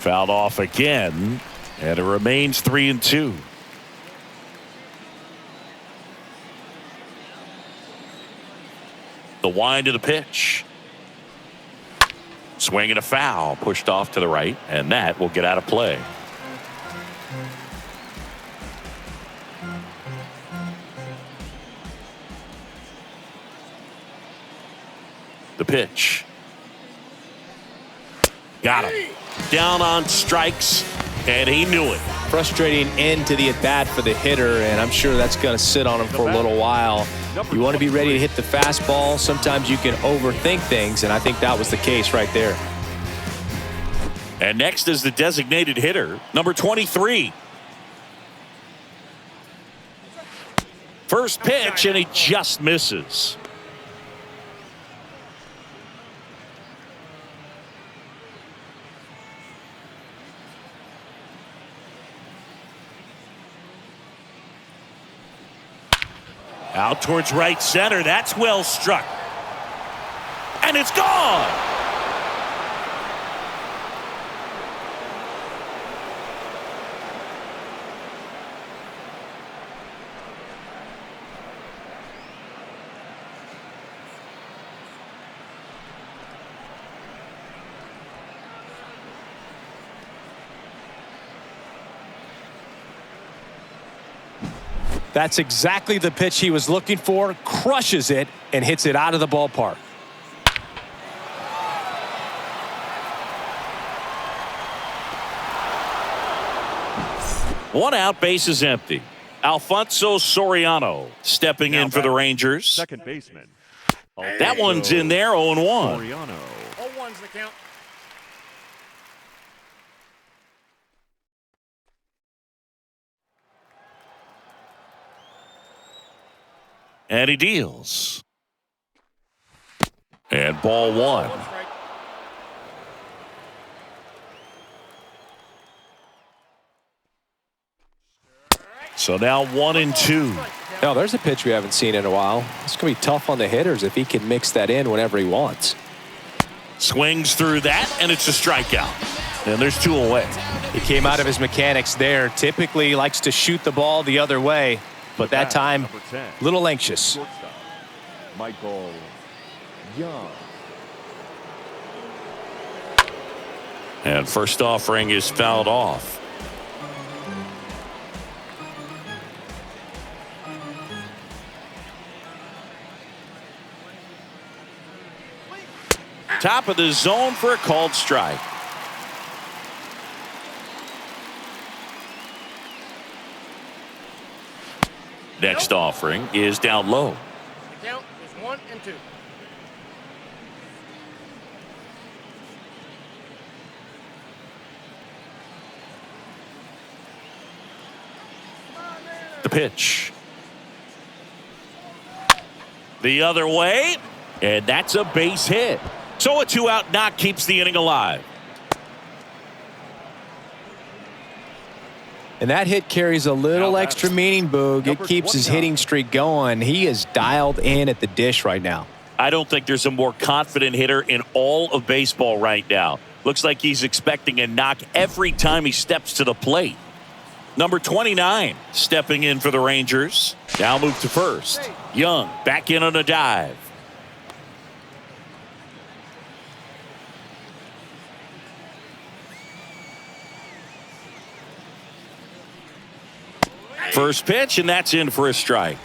Fouled off again. And it remains 3-2. The wind of the pitch. Swing and a foul, pushed off to the right, and that will get out of play. The pitch. Got him. Down on strikes, and he knew it. Frustrating end to the at-bat for the hitter, and I'm sure that's going to sit on him for a little while. You want to be ready to hit the fastball. Sometimes you can overthink things, and I think that was the case right there. And next is the designated hitter, number 23. First pitch, and he just misses. Out towards right center. That's well struck. And it's gone. That's exactly the pitch he was looking for. Crushes it and hits it out of the ballpark. One out, base is empty. Alfonso Soriano stepping in for the Rangers. Second baseman. That one's in there, 0-1. Soriano. 0-1's the count. And he deals. And ball one. So now 1-2. Now there's a pitch we haven't seen in a while. It's going to be tough on the hitters if he can mix that in whenever he wants. Swings through that, and it's a strikeout. And there's 2 away. He came out of his mechanics there. Typically he likes to shoot the ball the other way, but that time a little anxious. Shortstop, Michael Young. And first offering is fouled off. Top of the zone for a called strike. Next offering is down low. The count is 1-2. 1 and 2. The pitch. The other way, and that's a base hit. So a 2-out knock keeps the inning alive. And that hit carries a little extra meaning, Boog. It keeps his hitting streak going. He is dialed in at the dish right now. I don't think there's a more confident hitter in all of baseball right now. Looks like he's expecting a knock every time he steps to the plate. Number 29 stepping in for the Rangers. Now move to first. Young back in on a dive. First pitch, and that's in for a strike.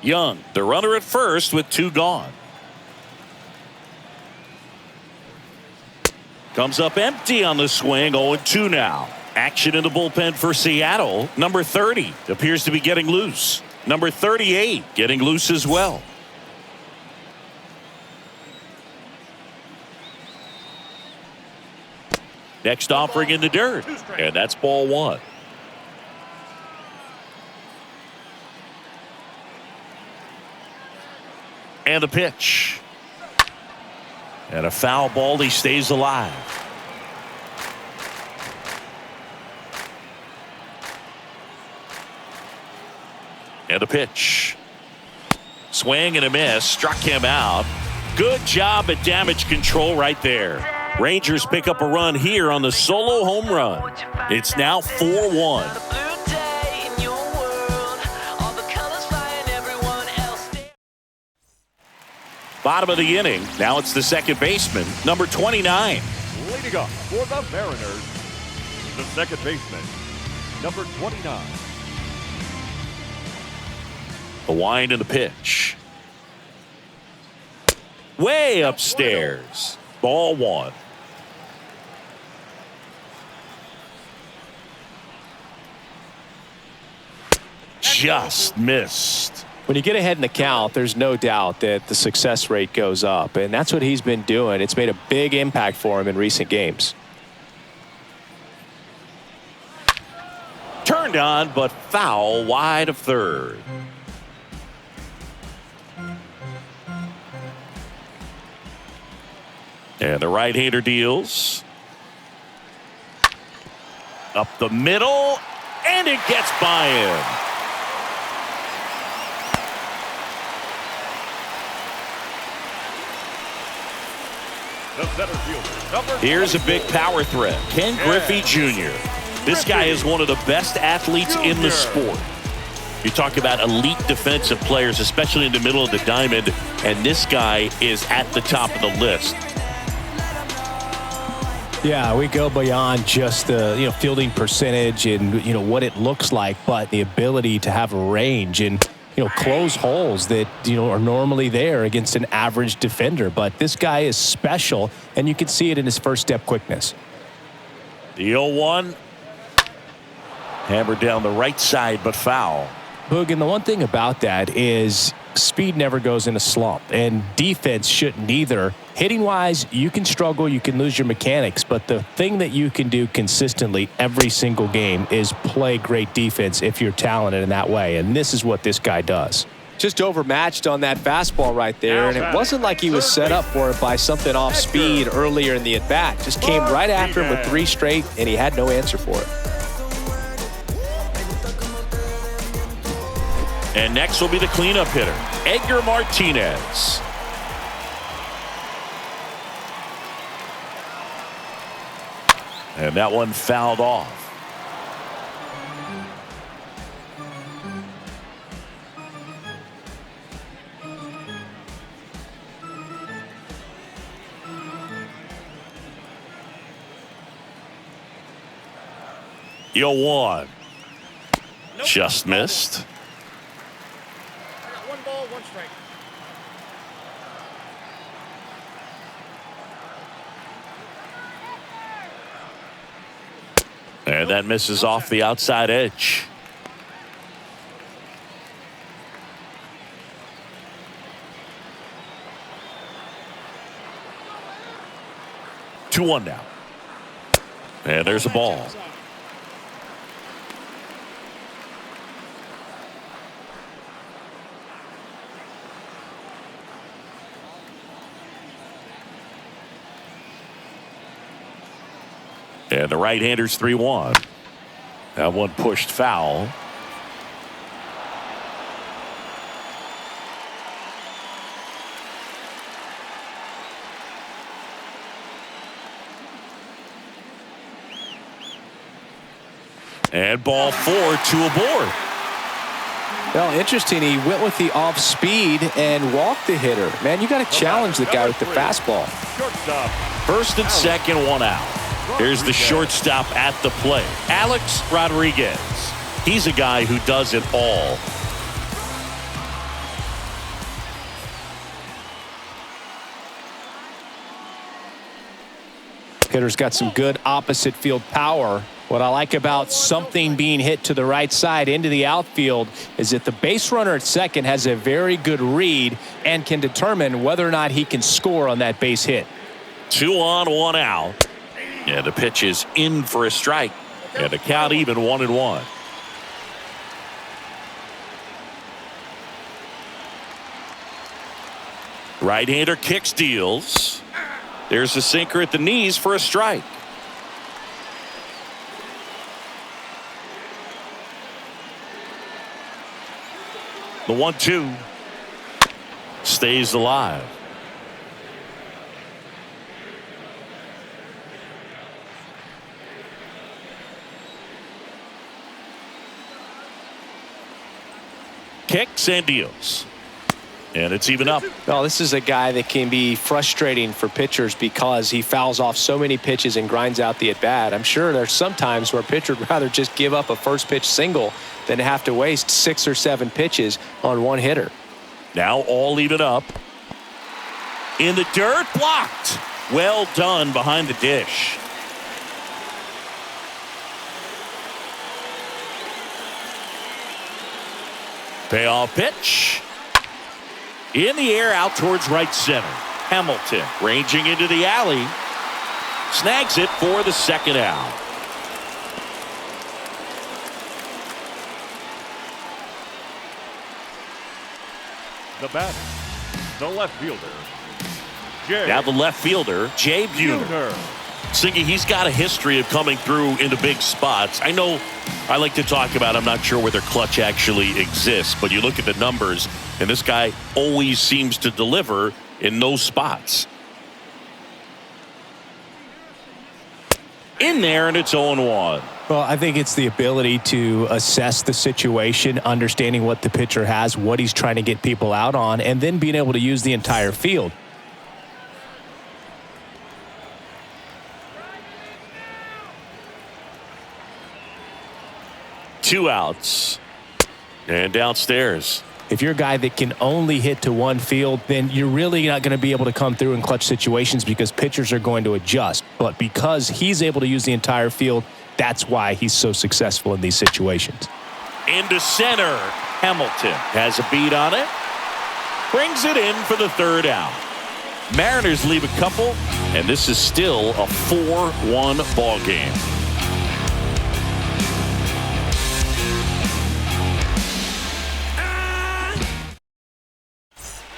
Young, the runner at first with 2 gone. Comes up empty on the swing, 0-2 now. Action in the bullpen for Seattle. Number 30 appears to be getting loose. Number 38 getting loose as well. Next offering in the dirt, and that's ball 1. And the pitch. And a foul ball, he stays alive. And a pitch. Swing and a miss, struck him out. Good job at damage control right there. Rangers pick up a run here on the solo home run. It's now 4-1. Bottom of the inning. Now it's the second baseman, number 29. Leading up for the Mariners, the second baseman, number 29. The wind and the pitch. Way upstairs. Ball 1. Just missed. When you get ahead in the count, there's no doubt that the success rate goes up, and that's what he's been doing. It's made a big impact for him in recent games. Turned on, but foul wide of third. And the right-hander deals. Up the middle, and it gets by him. Here's a big power threat. Ken Griffey Jr. This guy is one of the best athletes in the sport. You talk about elite defensive players, especially in the middle of the diamond, and this guy is at the top of the list. Yeah, we go beyond just the fielding percentage and what it looks like, but the ability to have a range and close holes that are normally there against an average defender. But this guy is special, and you can see it in his first step quickness. The 0-1 hammered down the right side, but foul. Boog, and the one thing about that is speed never goes in a slump, and defense shouldn't either. Hitting wise, you can struggle, you can lose your mechanics, but the thing that you can do consistently every single game is play great defense if you're talented in that way, and this is what this guy does. Just overmatched on that fastball right there, and it wasn't like he was set up for it by something off speed earlier in the at-bat. Just came right after him with 3 straight, and he had no answer for it. And next will be the cleanup hitter, Edgar Martinez. And that one fouled off. The 0-1. Just missed. 1 ball, 1 strike. And And that misses off the outside edge. Two one now. And there's a ball. And the right-hander's 3-1. That one pushed foul. And ball 4, 2 aboard. Well, interesting. He went with the off speed and walked the hitter. Man, you got to challenge the guy with the fastball. Shortstop. First and second, one out. Here's the shortstop at the plate, Alex Rodriguez. He's a guy who does it all. Hitter's got some good opposite field power. What I like about something being hit to the right side into the outfield is that the base runner at second has a very good read and can determine whether or not he can score on that base hit. 2 on, 1 out. And the pitch is in for a strike. And the count even 1-1. Right-hander kicks, deals. There's a sinker at the knees for a strike. The 1-2 stays alive. Kicks and deals. And it's even up. Well, this is a guy that can be frustrating for pitchers because he fouls off so many pitches and grinds out the at-bat. I'm sure there's some times where a pitcher would rather just give up a first pitch single than have to waste 6 or 7 pitches on one hitter. Now all even up. In the dirt, blocked. Well done behind the dish. Payoff pitch. In the air out towards right center. Hamilton ranging into the alley. Snags it for the second out. The batter, the left fielder, Jay. Now the left fielder, Jay Buhner. Singy, he's got a history of coming through into big spots. I know I like to talk about, I'm not sure whether clutch actually exists, but you look at the numbers, and this guy always seems to deliver in those spots. In there, and it's 0-1. Well, I think it's the ability to assess the situation, understanding what the pitcher has, what he's trying to get people out on, and then being able to use the entire field. Two outs. And downstairs. If you're a guy that can only hit to one field, then you're really not going to be able to come through in clutch situations because pitchers are going to adjust. But because he's able to use the entire field, that's why he's so successful in these situations. Into center. Hamilton has a beat on it. Brings it in for the third out. Mariners leave a couple, and this is still a 4-1 ball game.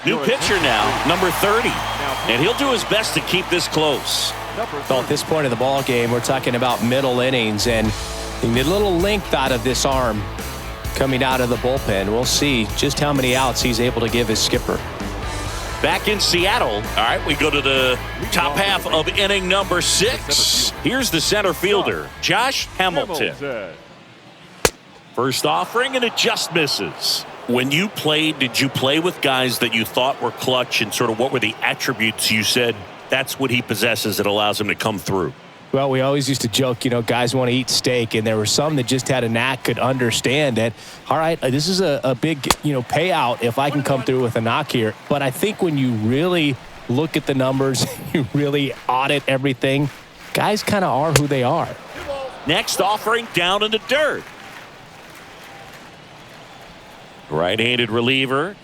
New pitcher now, number 30. And he'll do his best to keep this close. Well, at this point in the ball game, we're talking about middle innings, and you need a little length out of this arm coming out of the bullpen. We'll see just how many outs he's able to give his skipper. Back in Seattle. All right, we go to the top half of inning number 6. Here's the center fielder, Josh Hamilton. First offering, and it just misses. When you played, did you play with guys that you thought were clutch, and sort of what were the attributes you said that's what he possesses that allows him to come through? Well, we always used to joke, you know, guys want to eat steak, and there were some that just had a knack, could understand that, all right, this is a big, payout if I can come through with a knock here. But I think when you really look at the numbers, you really audit everything, guys kind of are who they are. Next offering down in the dirt. Right-handed reliever.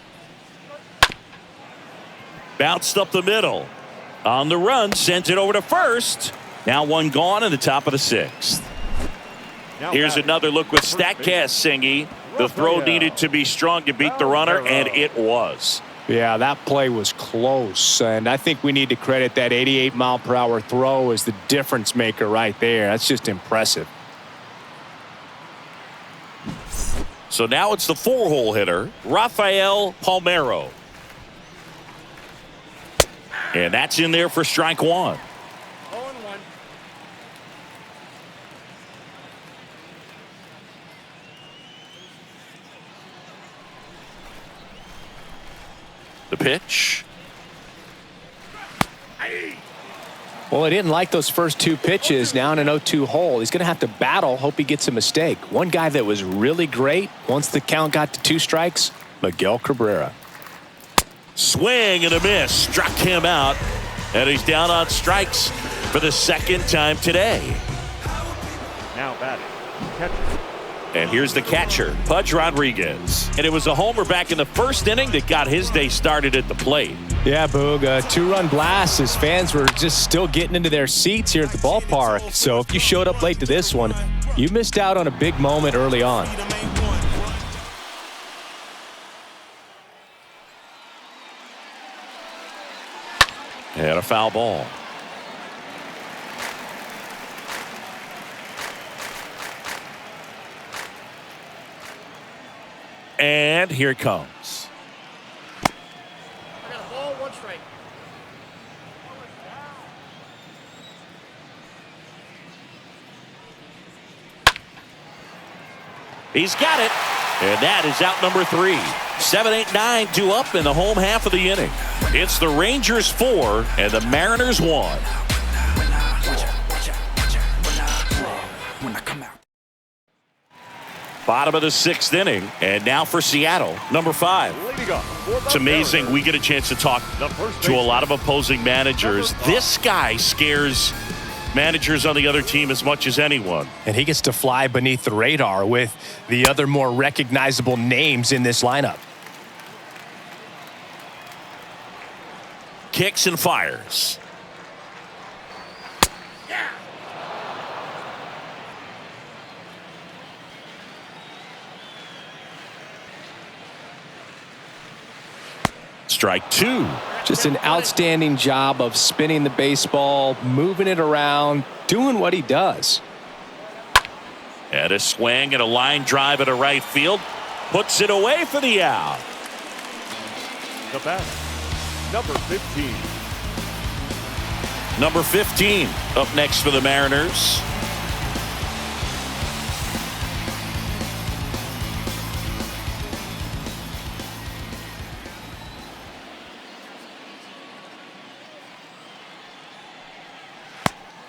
Bounced up the middle. On the run, sends it over to first. Now one gone in the top of the sixth. Here's another look with StatCast, Singy. The throw needed to be strong to beat the runner, and it was. Yeah, that play was close, and I think we need to credit that 88-mile-per-hour throw as the difference maker right there. That's just impressive. So now it's the four-hole hitter, Rafael Palmeiro. And that's in there for strike one. 0-1. The pitch. Well, he didn't like those first two pitches. Now in an 0-2 hole, he's going to have to battle, hope he gets a mistake. One guy that was really great once the count got to 2 strikes, Miguel Cabrera. Swing and a miss. Struck him out. And he's down on strikes for the second time today. Now batting. Catcher. And here's the catcher, Pudge Rodriguez. And it was a homer back in the first inning that got his day started at the plate. Yeah, Boog, a 2-run blast. His fans were just still getting into their seats here at the ballpark. So if you showed up late to this one, you missed out on a big moment early on. And a foul ball. And here it comes. I got a ball, 1 strike. He's got it. And that is out number 3. 7, 8, 9 due up in the home half of the inning. It's the Rangers 4 and the Mariners 1. Bottom of the 6th inning, and now for Seattle, number 5. It's amazing we get a chance to talk to a lot of opposing managers. This guy scares managers on the other team as much as anyone. And he gets to fly beneath the radar with the other more recognizable names in this lineup. Kicks and fires. Strike 2. Just an outstanding job of spinning the baseball, moving it around, doing what he does. And a swing and a line drive at a right field. Puts it away for the out. The bat, number 15. Number 15 up next for the Mariners.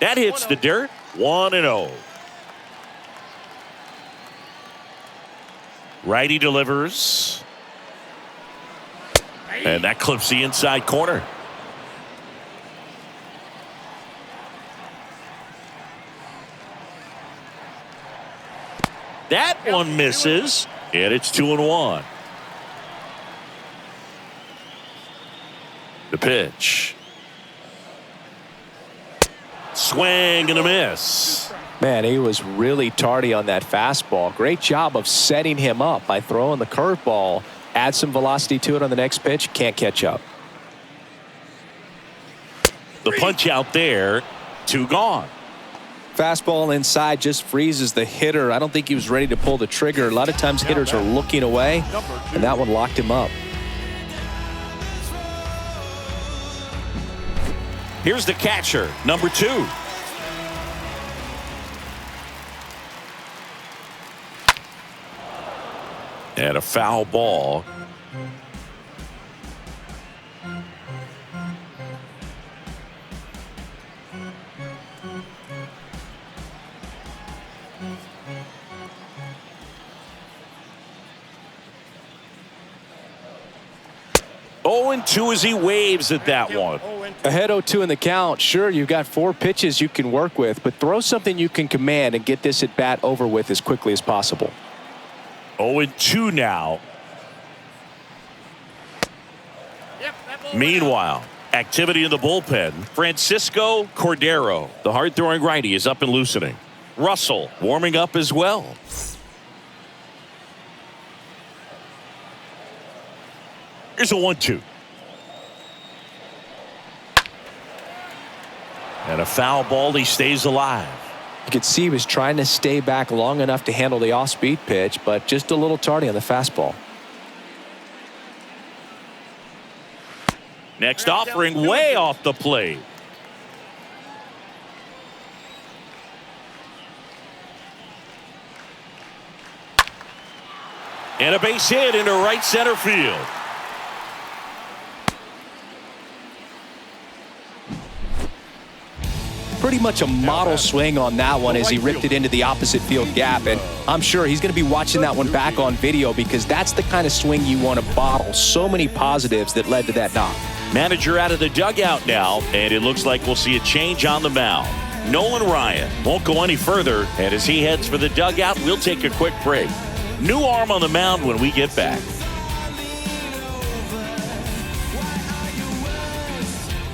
That hits the dirt. 1-0. Righty delivers. And that clips the inside corner. That one misses. And it's 2-1. The pitch. Swing and a miss. Man, he was really tardy on that fastball. Great job of setting him up by throwing the curveball. Add some velocity to it on the next pitch. Can't catch up. The punch out there. 2 gone. Fastball inside just freezes the hitter. I don't think he was ready to pull the trigger. A lot of times hitters are looking away, and that one locked him up. Here's the catcher, number 2. And a foul ball. 0-2 as he waves at that one. Ahead 0-2 in the count. Sure, you've got 4 pitches you can work with, but throw something you can command and get this at bat over with as quickly as possible. 0-2 now. Meanwhile, activity in the bullpen. Francisco Cordero, the hard-throwing righty, is up and loosening. Russell warming up as well. Here's a 1-2. And a foul ball. He stays alive. You could see he was trying to stay back long enough to handle the off-speed pitch, but just a little tardy on the fastball. Next offering way off the plate. And a base hit into right center field. Pretty much a model swing on that one as he ripped it into the opposite field gap, and I'm sure he's going to be watching that one back on video because that's the kind of swing you want to bottle. So many positives that led to that knock. Manager out of the dugout now, and it looks like we'll see a change on the mound. Nolan Ryan won't go any further, and as he heads for the dugout, we'll take a quick break. New arm on the mound when we get back.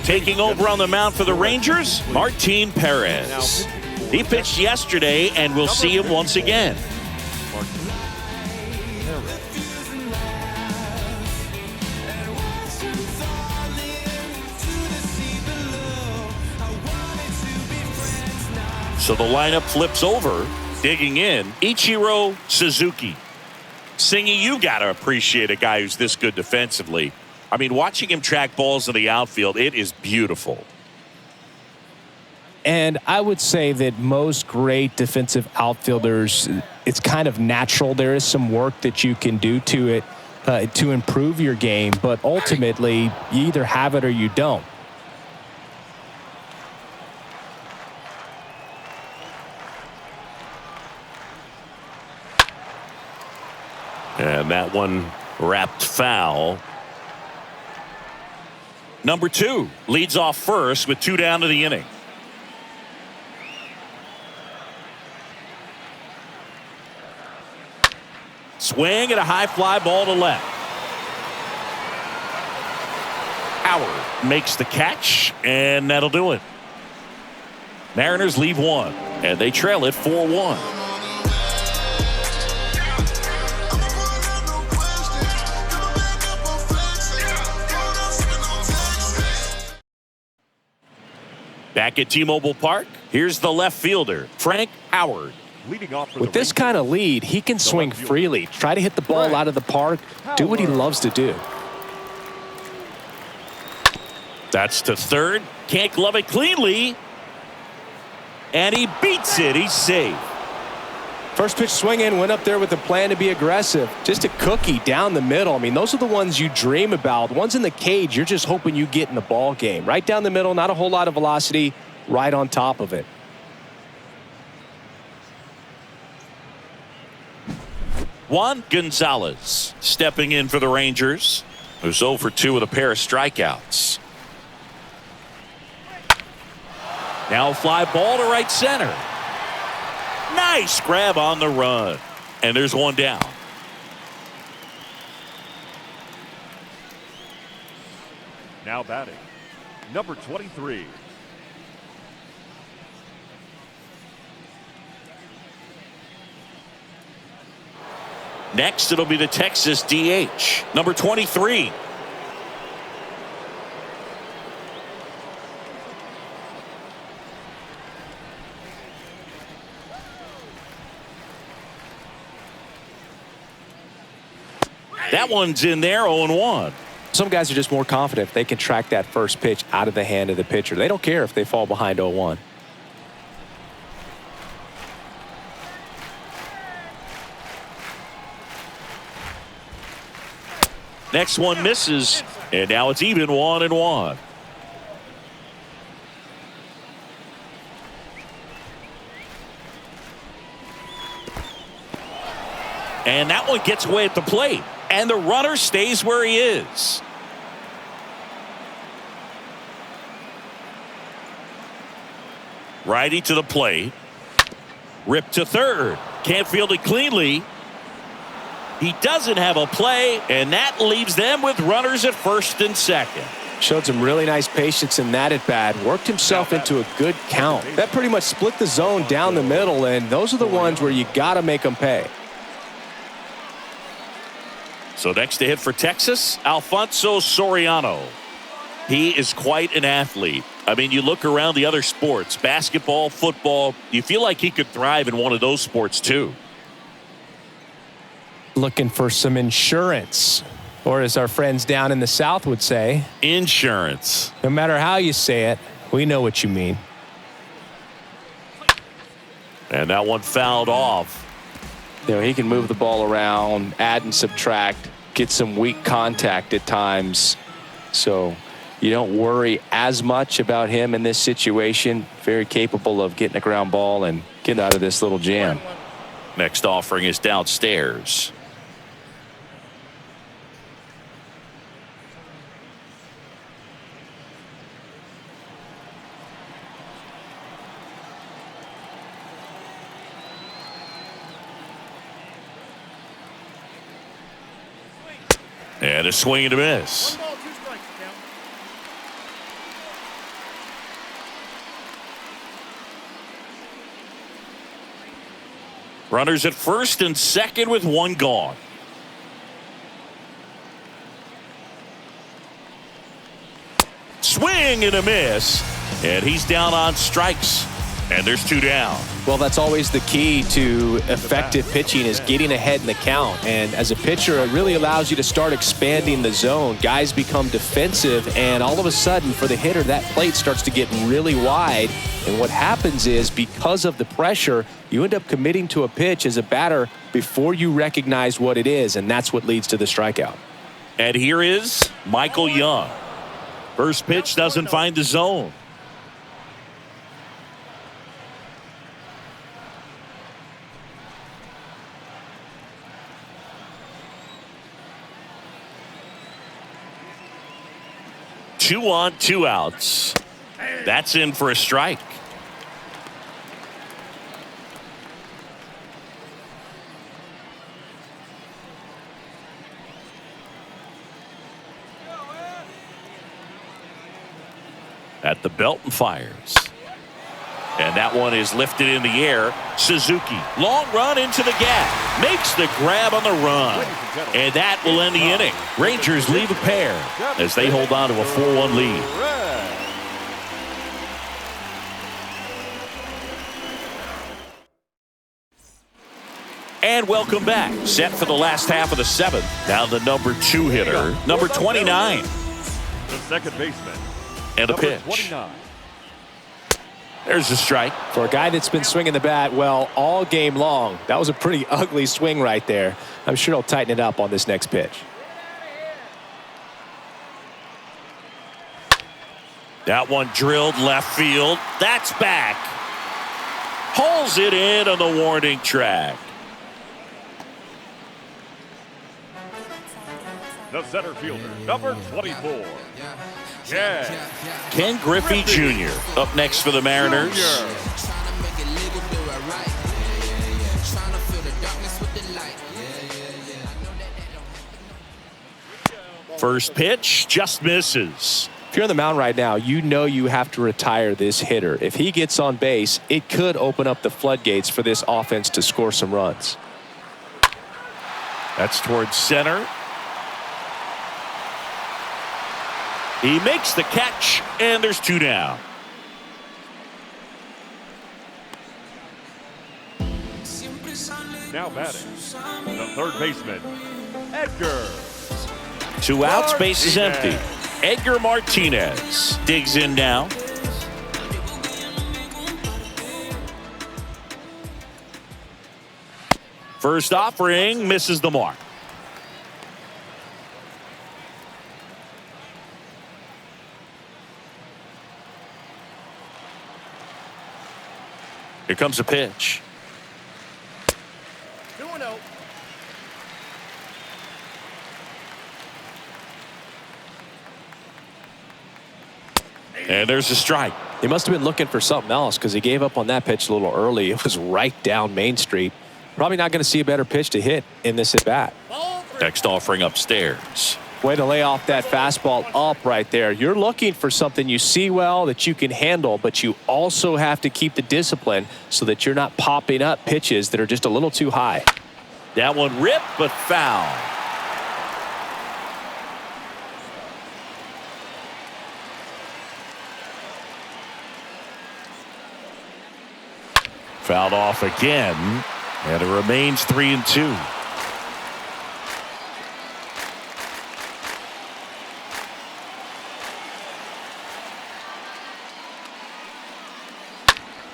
Taking over on the mound for the Rangers, Martin Perez. He pitched yesterday, and we'll see him once again. So the lineup flips over. Digging in, Ichiro Suzuki. Singy, you got to appreciate a guy who's this good defensively. I mean, watching him track balls in the outfield, it is beautiful. And I would say that most great defensive outfielders, it's kind of natural. There is some work that you can do to it to improve your game, but ultimately, you either have it or you don't. And that one wrapped foul. Number 2 leads off first with 2 down to the inning. Swing and a high fly ball to left. Howard makes the catch, and that'll do it. Mariners leave 1, and they trail it 4-1. Back at T-Mobile Park, here's the left fielder, Frank Howard. With this kind of lead, he can swing freely, try to hit the ball out of the park, do what he loves to do. That's to third. Can't glove it cleanly. And he beats it. He's safe. First pitch swinging, went up there with a plan to be aggressive. Just a cookie down the middle. I mean, those are the ones you dream about. Ones in the cage, you're just hoping you get in the ball game. Right down the middle, not a whole lot of velocity, right on top of it. Juan Gonzalez stepping in for the Rangers, who's 0 for 2 with a pair of strikeouts. Now a fly ball to right center. Nice grab on the run. And there's one down. Now batting, number 23. Next, it'll be the Texas DH, number 23. That one's in there, 0-1. Some guys are just more confident if they can track that first pitch out of the hand of the pitcher. They don't care if they fall behind 0-1. Next one misses, and now it's even 1-1. And that one gets away at the plate, and the runner stays where he is. Righty to the plate. Ripped to third. Can't field it cleanly. He doesn't have a play, and that leaves them with runners at first and second. Showed some really nice patience in that at bat. Worked himself into a good count. That pretty much split the zone down the middle, and those are the ones where you got to make them pay. So next to hit for Texas, Alfonso Soriano. He is quite an athlete. I mean, you look around the other sports, basketball, football, you feel like he could thrive in one of those sports too. Looking for some insurance, or as our friends down in the South would say, insurance. No matter how you say it, we know what you mean. And that one fouled off. You know, he can move the ball around, add and subtract, get some weak contact at times. So you don't worry as much about him in this situation. Very capable of getting a ground ball and getting out of this little jam. Next offering is downstairs. And a swing and a miss. 1 ball, 2 strikes, count. Runners at first and second with one gone. Swing and a miss. And he's down on strikes. And there's 2 down. Well, that's always the key to effective pitching, is getting ahead in the count. And as a pitcher, it really allows you to start expanding the zone. Guys become defensive, and all of a sudden, for the hitter, that plate starts to get really wide. And what happens is, because of the pressure, you end up committing to a pitch as a batter before you recognize what it is, and that's what leads to the strikeout. And here is Michael Young. First pitch doesn't find the zone. Two on, 2 outs. That's in for a strike. At the belt and fires. And that one is lifted in the air. Suzuki, long run into the gap. Makes the grab on the run. And that will end the inning. Rangers leave a pair as they hold on to a 4-1 lead. And welcome back. Set for the last half of the 7th. Now the number 2 hitter, number 29. The second baseman. And a Number pitch. 29. There's a strike. For a guy that's been swinging the bat, well, all game long, that was a pretty ugly swing right there. I'm sure he'll tighten it up on this next pitch. That one drilled left field. That's back. Hauls it in on the warning track. The center fielder, number 24. Ken Griffey Jr. up next for the Mariners. First pitch just misses. If you're on the mound right now, you know you have to retire this hitter. If he gets on base, it could open up the floodgates for this offense to score some runs. That's towards center. He makes the catch, and there's 2 down. Now batting, the third baseman, Edgar. 2 outs, base is empty. Edgar Martinez digs in now. First offering misses the mark. Here comes a pitch. 2-0. And there's a strike. He must have been looking for something else because he gave up on that pitch a little early. It was right down Main Street. Probably not going to see a better pitch to hit in this at bat. Next offering upstairs. Way to lay off that fastball up right there. You're looking for something you see well that you can handle, but you also have to keep the discipline so that you're not popping up pitches that are just a little too high. That one ripped, but foul. Fouled off again, and it remains 3-2.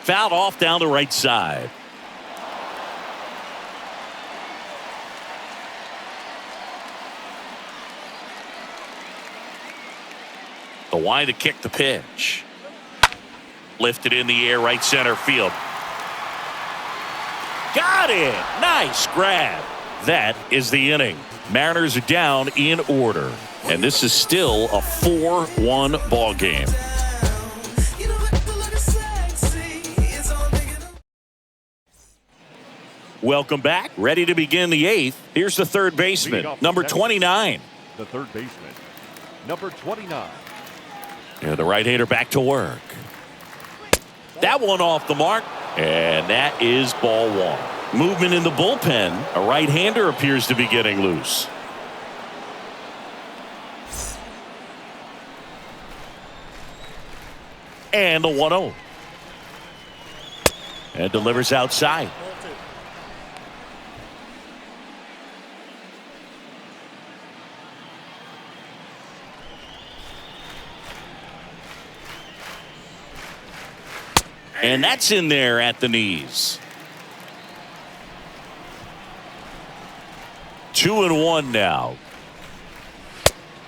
Fouled off down the right side. The wide to kick the pitch. Lifted in the air, right center field. Got it! Nice grab. That is the inning. Mariners are down in order, and this is still a 4-1 ball game. Welcome back. Ready to begin the 8th. Here's the third baseman, number 29. The third baseman, number 29. And the right-hander back to work. That one off the mark, and that is ball 1. Movement in the bullpen. A right-hander appears to be getting loose. And the 1-0. And delivers outside. And that's in there at the knees. 2-1 now.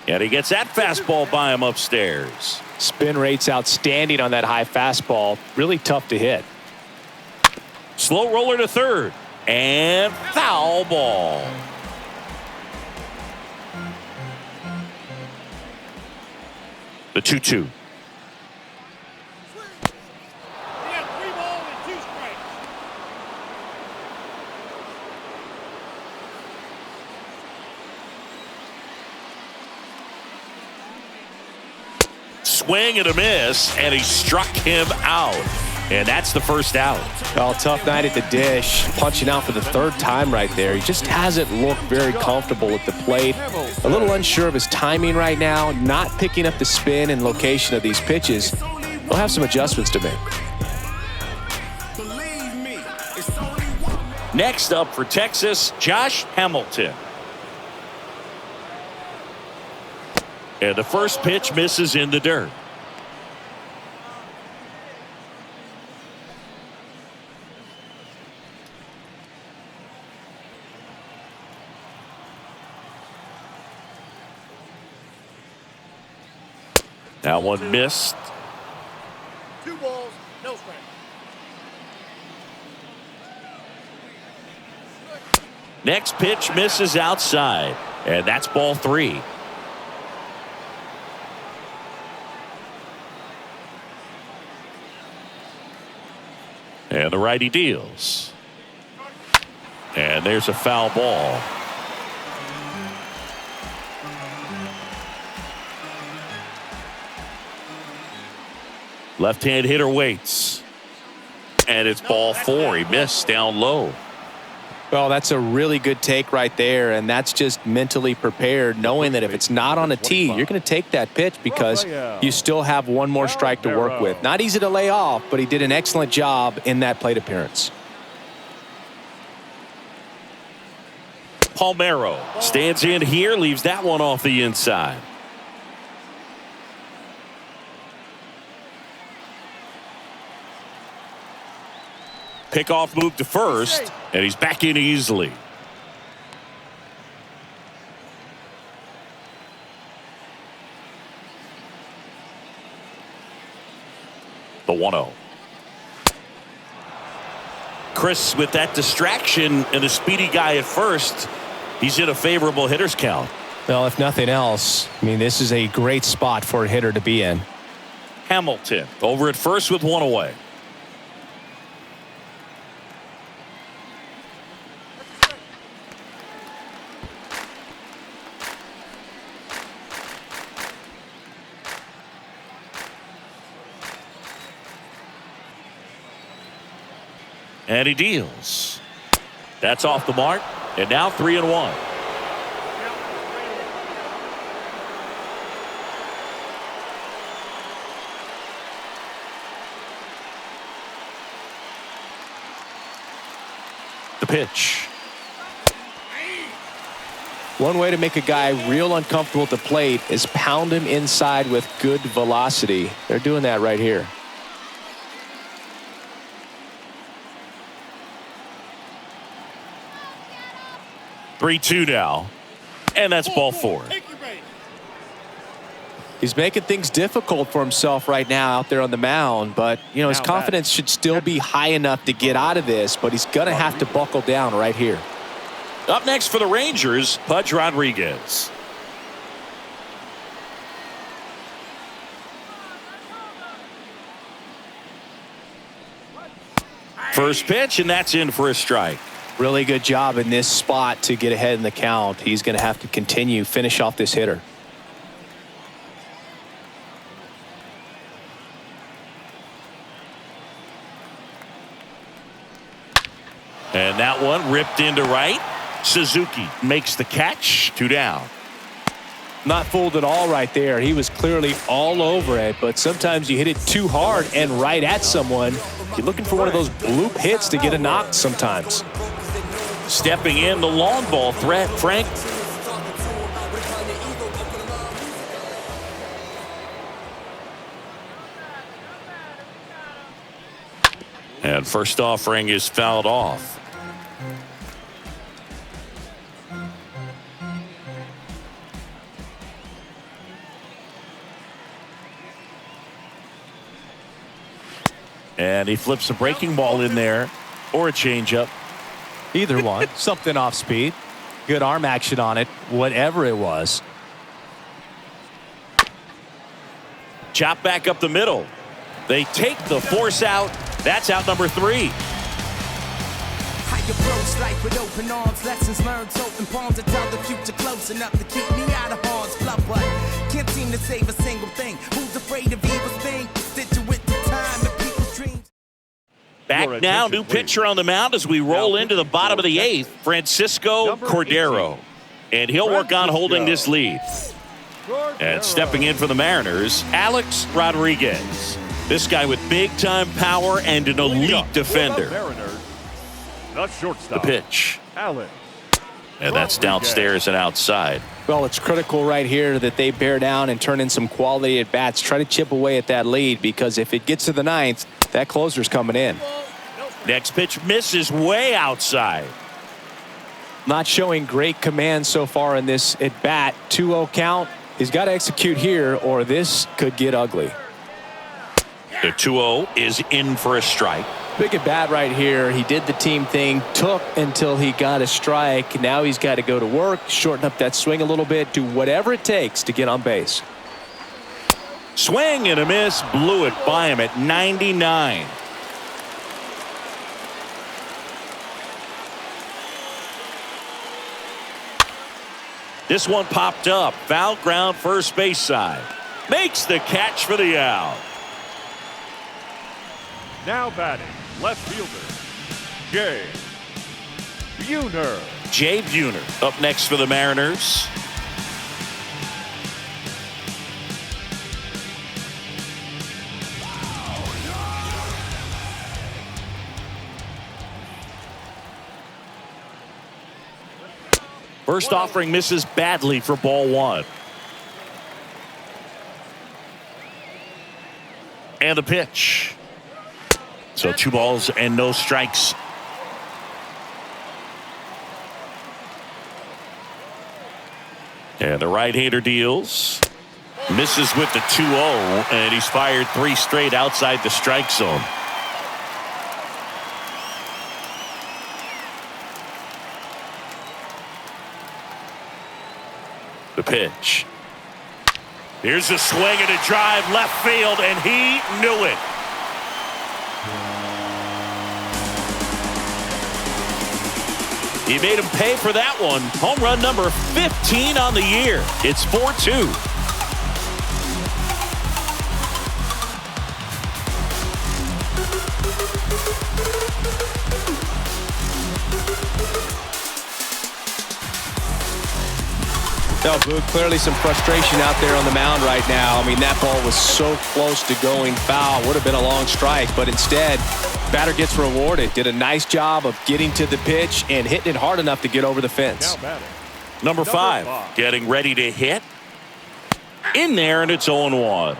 And he gets that fastball by him upstairs. Spin rate's outstanding on that high fastball. Really tough to hit. Slow roller to third. And foul ball. The 2-2. Swing and a miss, and he struck him out. And that's the first out. Oh, tough night at the dish. Punching out for the third time right there. He just hasn't looked very comfortable at the plate. A little unsure of his timing right now. Not picking up the spin and location of these pitches. He'll have some adjustments to make. Next up for Texas, Josh Hamilton. And the first pitch misses in the dirt. That one missed. 2 balls, no strike. Next pitch misses outside, and that's ball 3. And the righty deals. And there's a foul ball. Left-hand hitter waits. And it's ball 4. He missed down low. Well, that's a really good take right there, and that's just mentally prepared, knowing that if it's not on a tee, you're going to take that pitch because you still have one more strike to work with. Not easy to lay off, but he did an excellent job in that plate appearance. Palmeiro stands in here, leaves that one off the inside. Pickoff move to first, and he's back in easily. The 1-0. Chris, with that distraction and a speedy guy at first, he's in a favorable hitter's count. Well, if nothing else, I mean, this is a great spot for a hitter to be in. Hamilton over at first with one away. And he deals. That's off the mark. And now 3-1. The pitch. One way to make a guy real uncomfortable at the plate is pound him inside with good velocity. They're doing that right here. Three-two now. And that's ball four. He's making things difficult for himself right now out there on the mound, but you know his confidence should still be high enough to get out of this, but he's gonna have to buckle down right here. Up next for the Rangers, Pudge Rodriguez. First pitch, and that's in for a strike. Really good job in this spot to get ahead in the count. He's going to have to continue, finish off this hitter. And that one ripped into right. Suzuki makes the catch. 2 down. Not fooled at all right there. He was clearly all over it, but sometimes you hit it too hard and right at someone. You're looking for one of those bloop hits to get a knock sometimes. Stepping in the long ball threat, Frank. And first offering is fouled off. And he flips a breaking ball in there, or a changeup. Either one. Something off speed. Good arm action on it, whatever it was. Chop back up the middle. They take the force out. That's out number 3. How you approach life with open arms, lessons learned, open palms to tell the future close enough to keep me out of harm's flood, but can't seem to save a single thing. Who's afraid of evil's thing? Constituent to time and people's dreams. Back now, new pitcher on the mound as we roll into the bottom of the 8th, Francisco Cordero. And he'll work on holding this lead. And stepping in for the Mariners, Alex Rodriguez. This guy with big-time power and an elite defender. The shortstop. The pitch. Alex. And that's downstairs and outside. Well, it's critical right here that they bear down and turn in some quality at bats. Try to chip away at that lead, because if it gets to the 9th, that closer's coming in. Next pitch misses way outside. Not showing great command so far in this at bat. 2-0 count. He's got to execute here or this could get ugly. The 2-0 is in for a strike. Big at bat right here. He did the team thing, took until he got a strike. Now he's got to go to work, shorten up that swing a little bit, do whatever it takes to get on base. Swing and a miss, blew it by him at 99. This one popped up, foul ground first base side. Makes the catch for the out. Now batting, left fielder, Jay Buhner. Jay Buhner up next for the Mariners. First offering misses badly for ball 1. And the pitch. So 2 balls and no strikes. And the right-hander deals. Misses with the 2-0, and he's fired 3 straight outside the strike zone. The pitch. Here's a swing and a drive left field, and he knew it. He made him pay for that one. Home run number 15 on the year. It's 4-2. No, Boog, clearly some frustration out there on the mound right now. I mean, that ball was so close to going foul. Would have been a long strike, but instead, batter gets rewarded. Did a nice job of getting to the pitch and hitting it hard enough to get over the fence. Number 5 getting ready to hit. In there, and it's 0-1.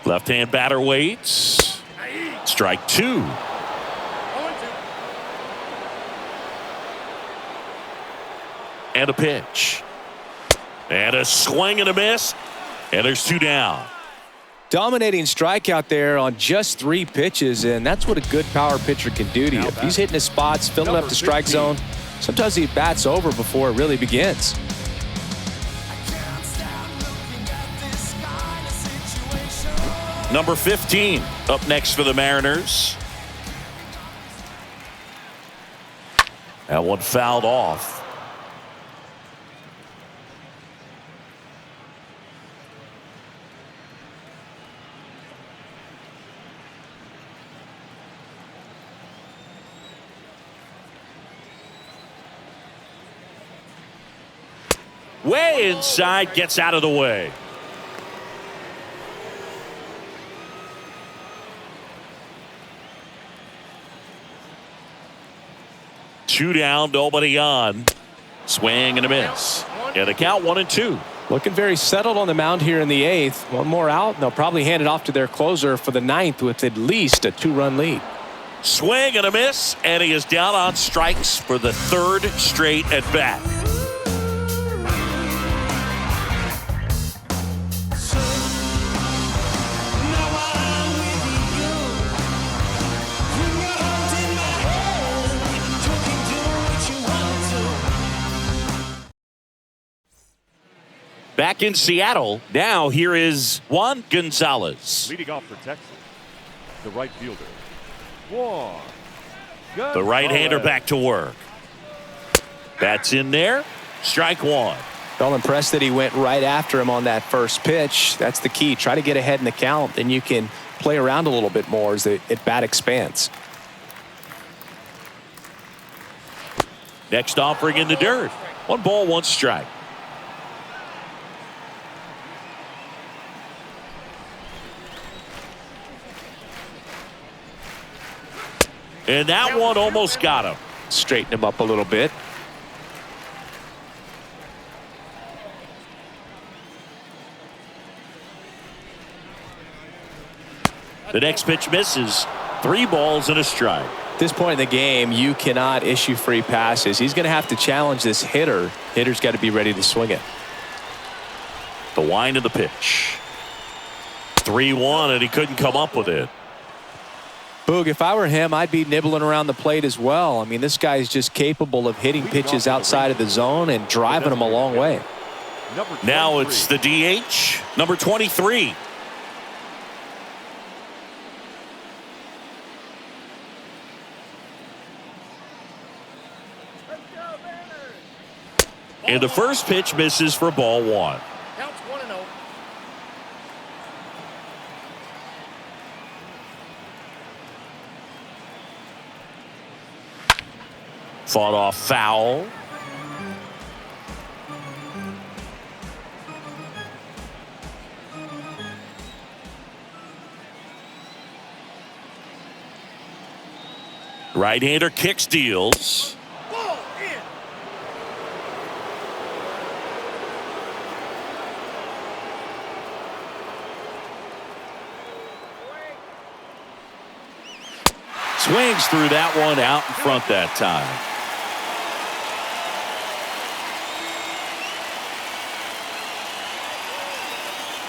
Left-hand batter waits. Strike 2. And a pitch. And a swing and a miss. And there's 2 down. Dominating strikeout there on just 3 pitches, and that's what a good power pitcher can do to you. If he's hitting his spots, filling up the strike zone, sometimes he bats over before it really begins. Number 15 up next for the Mariners. That one fouled off. Way inside, gets out of the way. Two down, nobody on. Swing and a miss. And the count 1-2. Looking very settled on the mound here in the 8th. One more out, and they'll probably hand it off to their closer for the 9th with at least a 2-run lead. Swing and a miss, and he is down on strikes for the 3rd straight at bat. Back in Seattle, now here is Juan Gonzalez. Leading off for Texas, the right fielder, Juan Gonzalez. The right-hander back to work. That's in there. Strike 1. Well impressed that he went right after him on that first pitch. That's the key. Try to get ahead in the count, then you can play around a little bit more as the at-bat expands. Next offering in the dirt. 1 ball, 1 strike. And that one almost got him. Straighten him up a little bit. The next pitch misses. 3 balls and a strike. At this point in the game, you cannot issue free passes. He's going to have to challenge this hitter. Hitter's got to be ready to swing it. The wind of the pitch. 3-1, and he couldn't come up with it. Boog, if I were him, I'd be nibbling around the plate as well. I mean, this guy is just capable of hitting pitches outside of the zone and driving them a long way. Now it's the DH, number 23. And the first pitch misses for ball 1. Counts 1-0. Fought off foul. Right-hander kicks, deals. Ball in. Swings through that one out in front that time.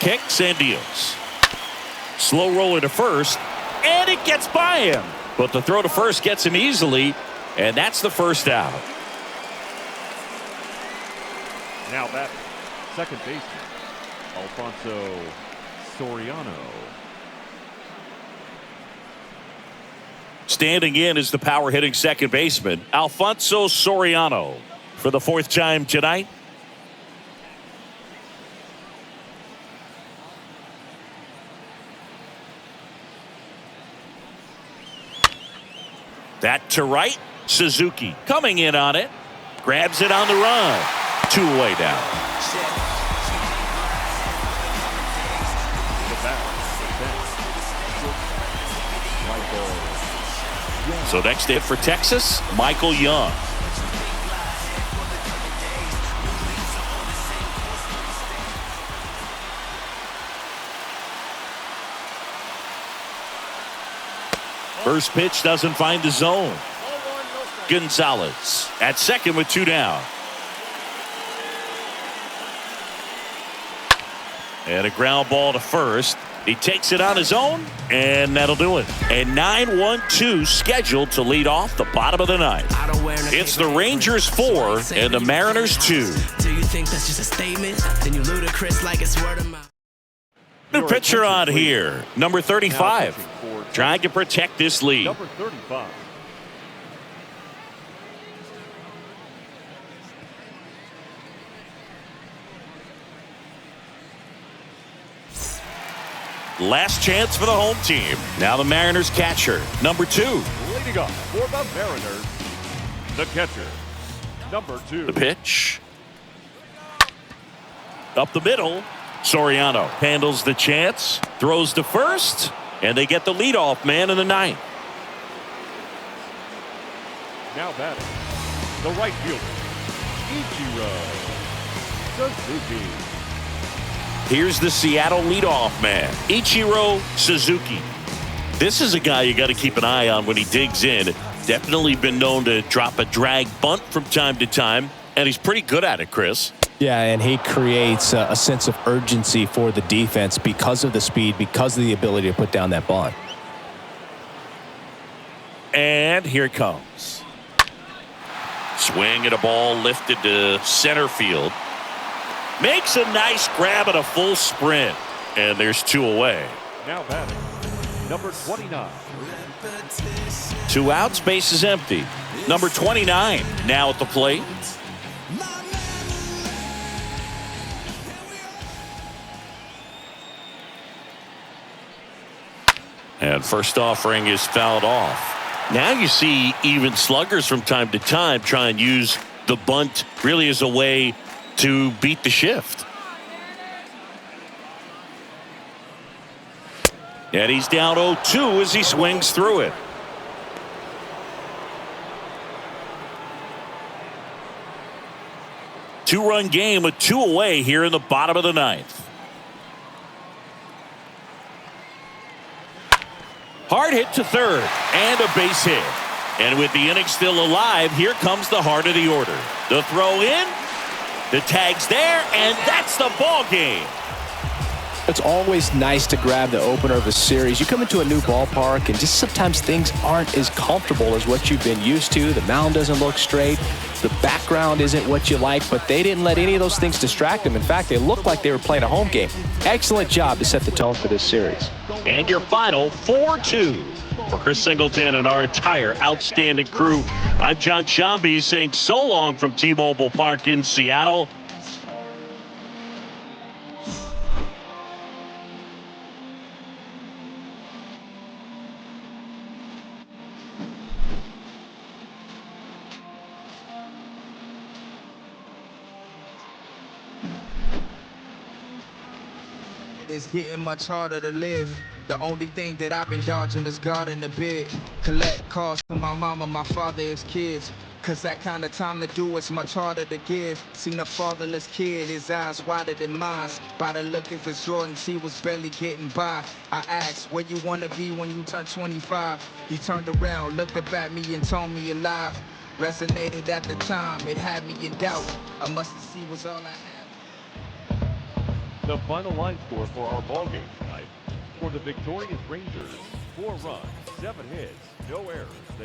Kicks and deals. Slow roller to first, and it gets by him. But the throw to first gets him easily, and that's the first out. Now batting, second baseman, Alfonso Soriano. Standing in is the power-hitting second baseman, Alfonso Soriano, for the fourth time tonight. That to right, Suzuki coming in on it, grabs it on the run, 2 away down. So next hit for Texas, Michael Young. First pitch doesn't find the zone. Gonzalez at second with 2 down. And a ground ball to first. He takes it on his own, and that'll do it. A 9-1-2 scheduled to lead off the bottom of the ninth. It's the Rangers 4 and the Mariners 2. Do you think that's just a statement? Then you ludicrous like it's word of mouth. New pitcher on here, number 35, trying to protect this lead. Number 35. Last chance for the home team. Now the Mariners catcher, number 2. Leading up for the Mariners, the catcher, number 2. The pitch. Up the middle. Soriano handles the chance, throws to first, and they get the leadoff man in the ninth. Now batting, the right fielder, Ichiro Suzuki. Here's the Seattle leadoff man, Ichiro Suzuki. This is a guy you got to keep an eye on when he digs in. Definitely been known to drop a drag bunt from time to time, and he's pretty good at it, Chris. Yeah, and he creates a sense of urgency for the defense because of the speed, because of the ability to put down that bunt. And here it comes. Swing at a ball lifted to center field. Makes a nice grab at a full sprint. And there's 2 away. Now batting, number 29. 2 outs, base is empty. Number 29 now at the plate. And first offering is fouled off. Now you see even sluggers from time to time try and use the bunt really as a way to beat the shift. And he's down 0-2 as he swings through it. Two-run game with 2 away here in the bottom of the ninth. Hard hit to third and a base hit. And with the inning still alive, here comes the heart of the order. The throw in, the tag's there, and that's the ball game. It's always nice to grab the opener of a series. You come into a new ballpark, and just sometimes things aren't as comfortable as what you've been used to. The mound doesn't look straight. The background isn't what you like, but they didn't let any of those things distract them. In fact, they looked like they were playing a home game. Excellent job to set the tone for this series. And your final 4-2 for Chris Singleton and our entire outstanding crew. I'm John Shambi saying so long from T-Mobile Park in Seattle. It's getting much harder to live. The only thing that I've been dodging is God in the bed. Collect calls from my mama, my father, his kids. Cause that kind of time to do it's much harder to give. Seen a fatherless kid, his eyes wider than mine. By the look of his Jordans, he was barely getting by. I asked, where you wanna be when you turn 25? He turned around, looked up at me and told me alive. Resonated at the time, it had me in doubt. A must-see was all I had. The final line score for our ball game tonight. For the victorious Rangers, 4 runs, 7 hits, no errors.